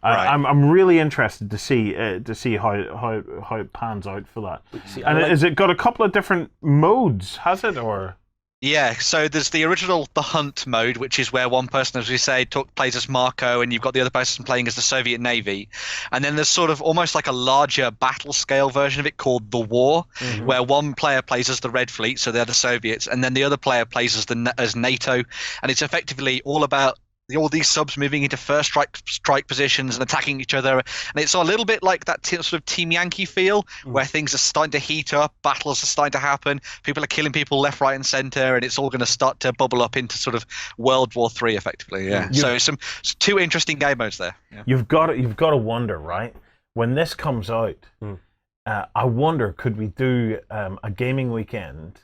Right. I'm really interested to see how it pans out for that. See, And has it got a couple of different modes? Has it or? Yeah, so there's the original The Hunt mode, which is where one person, as we say, plays as Marco, and you've got the other person playing as the Soviet Navy. And then there's sort of almost like a larger battle scale version of it called The War, where one player plays as the Red Fleet, so they're the Soviets, and then the other player plays as NATO. And it's effectively all about all these subs moving into first strike positions and attacking each other, and it's a little bit like that sort of Team Yankee feel, where things are starting to heat up, battles are starting to happen, people are killing people left, right, and center, and it's all going to start to bubble up into sort of World War III, effectively. Yeah. So some two interesting game modes there. Yeah. You've got to wonder, right? When this comes out, I wonder, could we do a gaming weekend,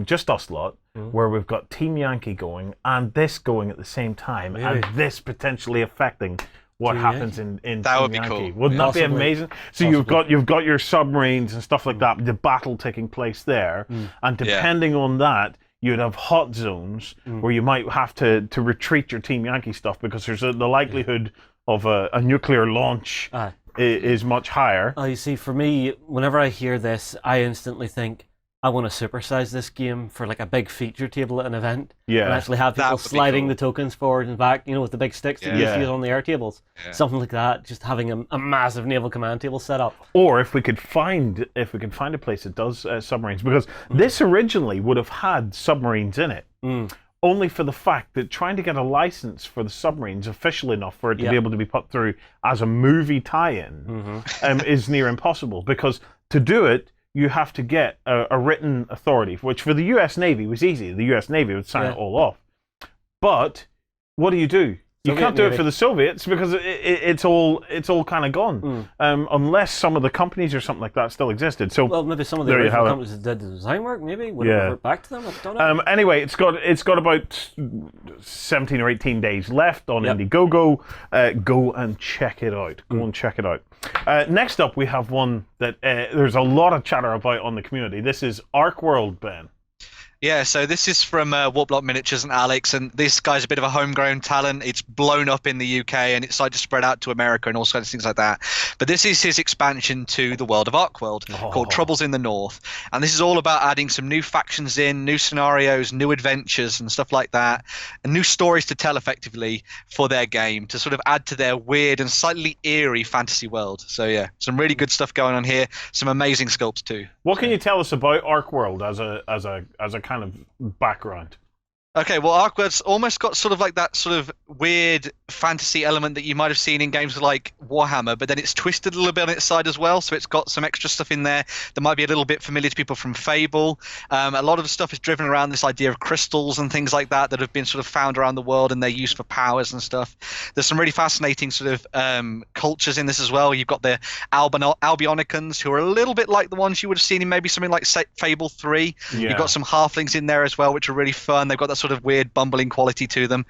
just us lot, where we've got Team Yankee going and this going at the same time, and this potentially affecting what Team happens Yankee. in That Team would be Yankee. cool. Wouldn't that be Possibly. amazing? So you've got your submarines and stuff like that, the battle taking place there, and depending on that, you'd have hot zones where you might have to retreat your Team Yankee stuff because there's the likelihood of a nuclear launch is much higher. Oh, you see, for me, whenever I hear this, I instantly think, I want to supersize this game for like a big feature table at an event. Yeah. And actually have That people would be sliding cool. the tokens forward and back, with the big sticks that you Yeah. use on the air tables. Yeah. Something like that, just having a massive naval command table set up. Or if we could find a place that does submarines, because this originally would have had submarines in it, only for the fact that trying to get a license for the submarines official enough for it to be able to be put through as a movie tie-in is near impossible. Because to do it, you have to get a written authority, which for the U.S. Navy was easy. The U.S. Navy would sign it all off. But what do? You Soviet can't do it Navy. for the Soviets because it's all kind of gone, unless some of the companies or something like that still existed. So Well, maybe some of the There you original have it. companies that did the design work, maybe, would Yeah. revert back to them. I don't know. anyway, it's got about 17 or 18 days left on Yep. Indiegogo. Go and check it out. Next up, we have one that there's a lot of chatter about on the community. This is Ark World, Ben. Yeah, so this is from Warplock Miniatures and Alex, and this guy's a bit of a homegrown talent. It's blown up in the UK, and it's started to spread out to America and all sorts of things like that. But this is his expansion to the world of Arkworld, called Troubles in the North. And this is all about adding some new factions in, new scenarios, new adventures and stuff like that, and new stories to tell effectively for their game to sort of add to their weird and slightly eerie fantasy world. So yeah, some really good stuff going on here. Some amazing sculpts too. What can you tell us about Ark World as a kind of background? Okay, well, Arkworld's almost got sort of like that sort of weird fantasy element that you might have seen in games like Warhammer, but then it's twisted a little bit on its side as well, so it's got some extra stuff in there that might be a little bit familiar to people from Fable. A lot of the stuff is driven around this idea of crystals and things like that have been sort of found around the world and their use for powers and stuff. There's some really fascinating sort of cultures in this as well. You've got the Albionicans, who are a little bit like the ones you would have seen in maybe something like Fable 3. Yeah. You've got some halflings in there as well, which are really fun. They've got that sort of weird bumbling quality to them.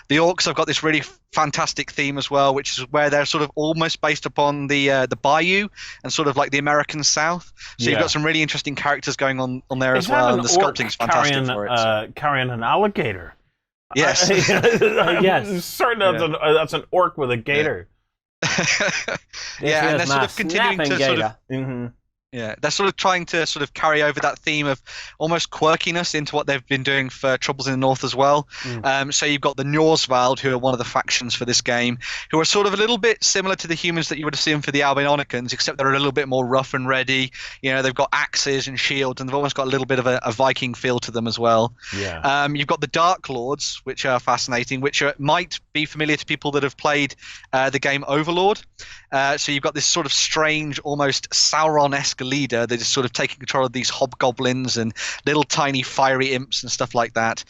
The orcs have got this really fantastic theme as well, which is where they're sort of almost based upon the bayou and sort of like the American South. So you've got some really interesting characters going on there as well, and the sculpting's fantastic for it. Carrying an alligator. Yes. I'm certain that's an orc with a gator. Yeah, and they're sort of continuing to sort of. Yeah, they're sort of trying to sort of carry over that theme of almost quirkiness into what they've been doing for Troubles in the North as well. So you've got the Norsvald, who are one of the factions for this game, who are sort of a little bit similar to the humans that you would have seen for the Albinonicans, except they're a little bit more rough and ready. You know, they've got axes and shields, and they've almost got a little bit of a Viking feel to them as well. Yeah. You've got the Dark Lords, which are fascinating, which might be familiar to people that have played the game Overlord. So you've got this sort of strange, almost Sauron-esque leader that is sort of taking control of these hobgoblins and little tiny fiery imps and stuff like that.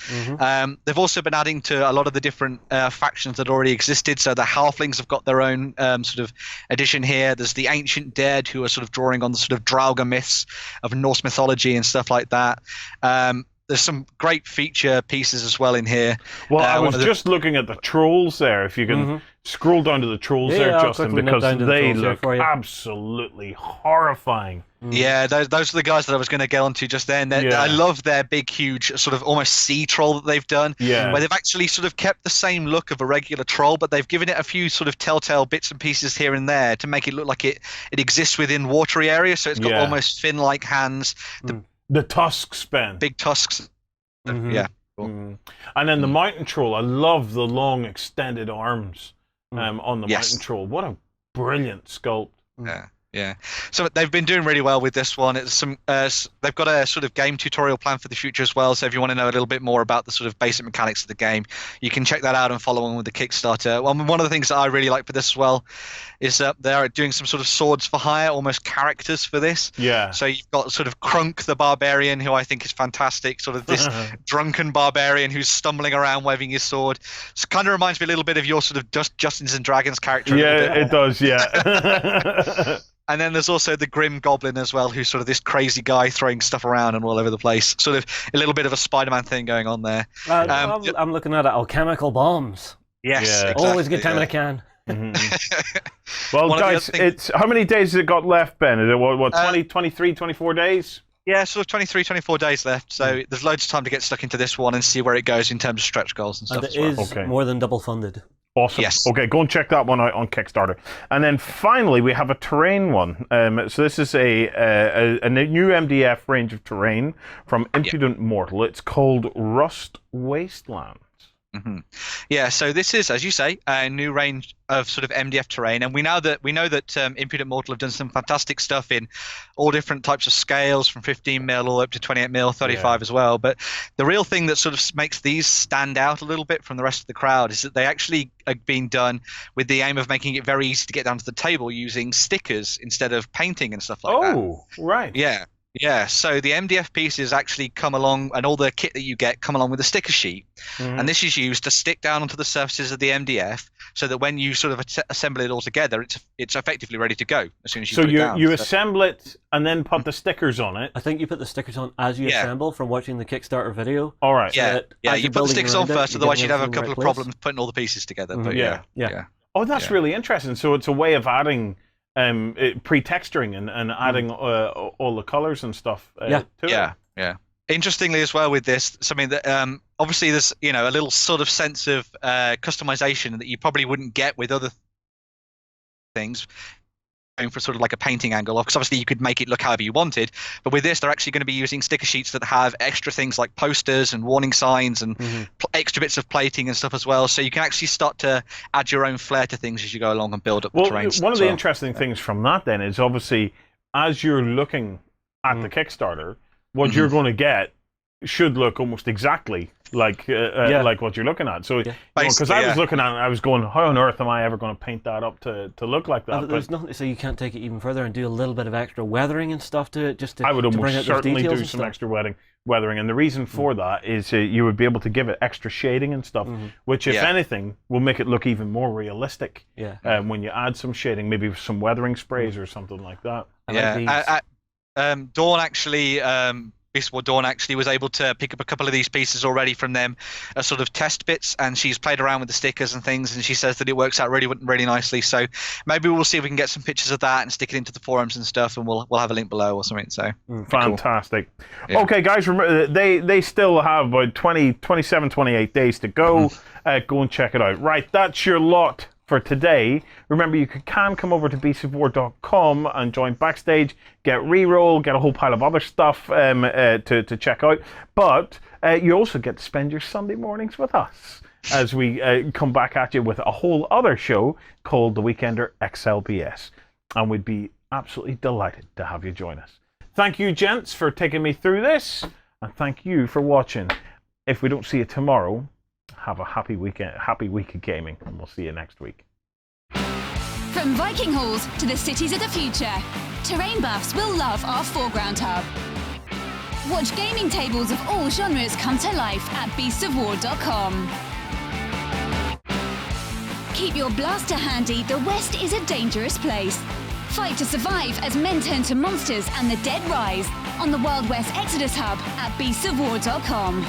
They've also been adding to a lot of the different factions that already existed. So the Halflings have got their own sort of addition here. There's the Ancient Dead, who are sort of drawing on the sort of Draugr myths of Norse mythology and stuff like that. There's some great feature pieces as well in here. Well, I was just looking at the trolls there. If you can scroll down to the trolls there, Justin, because they look absolutely horrifying. Yeah, those are the guys that I was going to get onto just then. I love their big, huge, sort of almost sea troll that they've done, where they've actually sort of kept the same look of a regular troll, but they've given it a few sort of telltale bits and pieces here and there to make it look like it exists within watery areas. So it's got almost fin-like hands. The tusks, Ben. Big tusks. Yeah. Cool. And then the mountain troll. I love the long extended arms on the mountain troll. What a brilliant sculpt. Yeah. So they've been doing really well with this one. It's they've got a sort of game tutorial plan for the future as well. So if you want to know a little bit more about the sort of basic mechanics of the game, you can check that out and follow on with the Kickstarter. One of the things that I really like for this as well is that they're doing some sort of swords for hire, almost characters for this. Yeah. So you've got sort of Crunk the Barbarian, who I think is fantastic. Sort of this drunken barbarian who's stumbling around waving his sword. So kind of reminds me a little bit of your sort of Dungeons and Dragons character. Yeah, it does. Yeah. And then there's also the Grim Goblin as well, who's sort of this crazy guy throwing stuff around and all over the place. Sort of a little bit of a Spider-Man thing going on there. I'm looking at alchemical bombs. Yes, exactly, always a good time in a can. Well, guys, it's how many days has it got left, Ben? Is it what 20, 23, 24 days? Yeah, sort of 23, 24 days left. So there's loads of time to get stuck into this one and see where it goes in terms of stretch goals and stuff. And it is more than double funded. Awesome. Yes. Okay, go and check that one out on Kickstarter. And then finally, we have a terrain one. So this is a new MDF range of terrain from Impudent Mortal. It's called Rust Wasteland. Yeah, so this is, as you say, a new range of sort of MDF terrain, and we know that Impudent Mortal have done some fantastic stuff in all different types of scales, from 15mm all the way up to 28mm, 35 as well. But the real thing that sort of makes these stand out a little bit from the rest of the crowd is that they actually are being done with the aim of making it very easy to get down to the table using stickers instead of painting and stuff like that. Oh, right. Yeah, so the MDF pieces actually come along, and all the kit that you get come along with a sticker sheet. And this is used to stick down onto the surfaces of the MDF so that when you sort of assemble it all together, it's effectively ready to go as soon as you put it down. So you assemble it and then put the stickers on it? I think you put the stickers on as you assemble from watching the Kickstarter video. All right. Yeah, you put the stickers on first, otherwise you'd have a couple of problems putting all the pieces together. But yeah. Oh, that's really interesting. So it's a way of adding pre-texturing and adding all the colors and stuff to it. Yeah. Interestingly as well with this, something that obviously there's a little sort of sense of customization that you probably wouldn't get with other things, going for sort of like a painting angle, because obviously you could make it look however you wanted, but with this they're actually going to be using sticker sheets that have extra things like posters and warning signs and extra bits of plating and stuff as well, so you can actually start to add your own flair to things as you go along and build up the terrain. One of the interesting things from that then is obviously as you're looking at the Kickstarter, what you're going to get should look almost exactly like what you're looking at. So because I was looking at it, I was going, how on earth am I ever going to paint that up to look like that? There's nothing to say you can't take it even further and do a little bit of extra weathering and stuff to it, just to I would almost bring out certainly those do details some extra weathering, and the reason for that is you would be able to give it extra shading and stuff, which if anything will make it look even more realistic. When you add some shading, maybe with some weathering sprays or something like that. Dawn actually Dawn actually was able to pick up a couple of these pieces already from them as sort of test bits, and she's played around with the stickers and things, and she says that it works out really nicely. So maybe we'll see if we can get some pictures of that and stick it into the forums and stuff, and we'll have a link below or something. So fantastic. Cool. Okay, guys, remember they still have about 27, 28 days to go. Go and check it out. Right, that's your lot for today. Remember, you can come over to beastsofwar.com and join backstage, get reroll, get a whole pile of other stuff to check out. But you also get to spend your Sunday mornings with us as we come back at you with a whole other show called The Weekender XLBS. And we'd be absolutely delighted to have you join us. Thank you, gents, for taking me through this. And thank you for watching. If we don't see you tomorrow, have a happy weekend, happy week of gaming, and we'll see you next week. From Viking halls to the cities of the future, terrain buffs will love our foreground hub. Watch gaming tables of all genres come to life at beastsofwar.com. Keep your blaster handy, the West is a dangerous place. Fight to survive as men turn to monsters and the dead rise on the Wild West Exodus Hub at beastsofwar.com.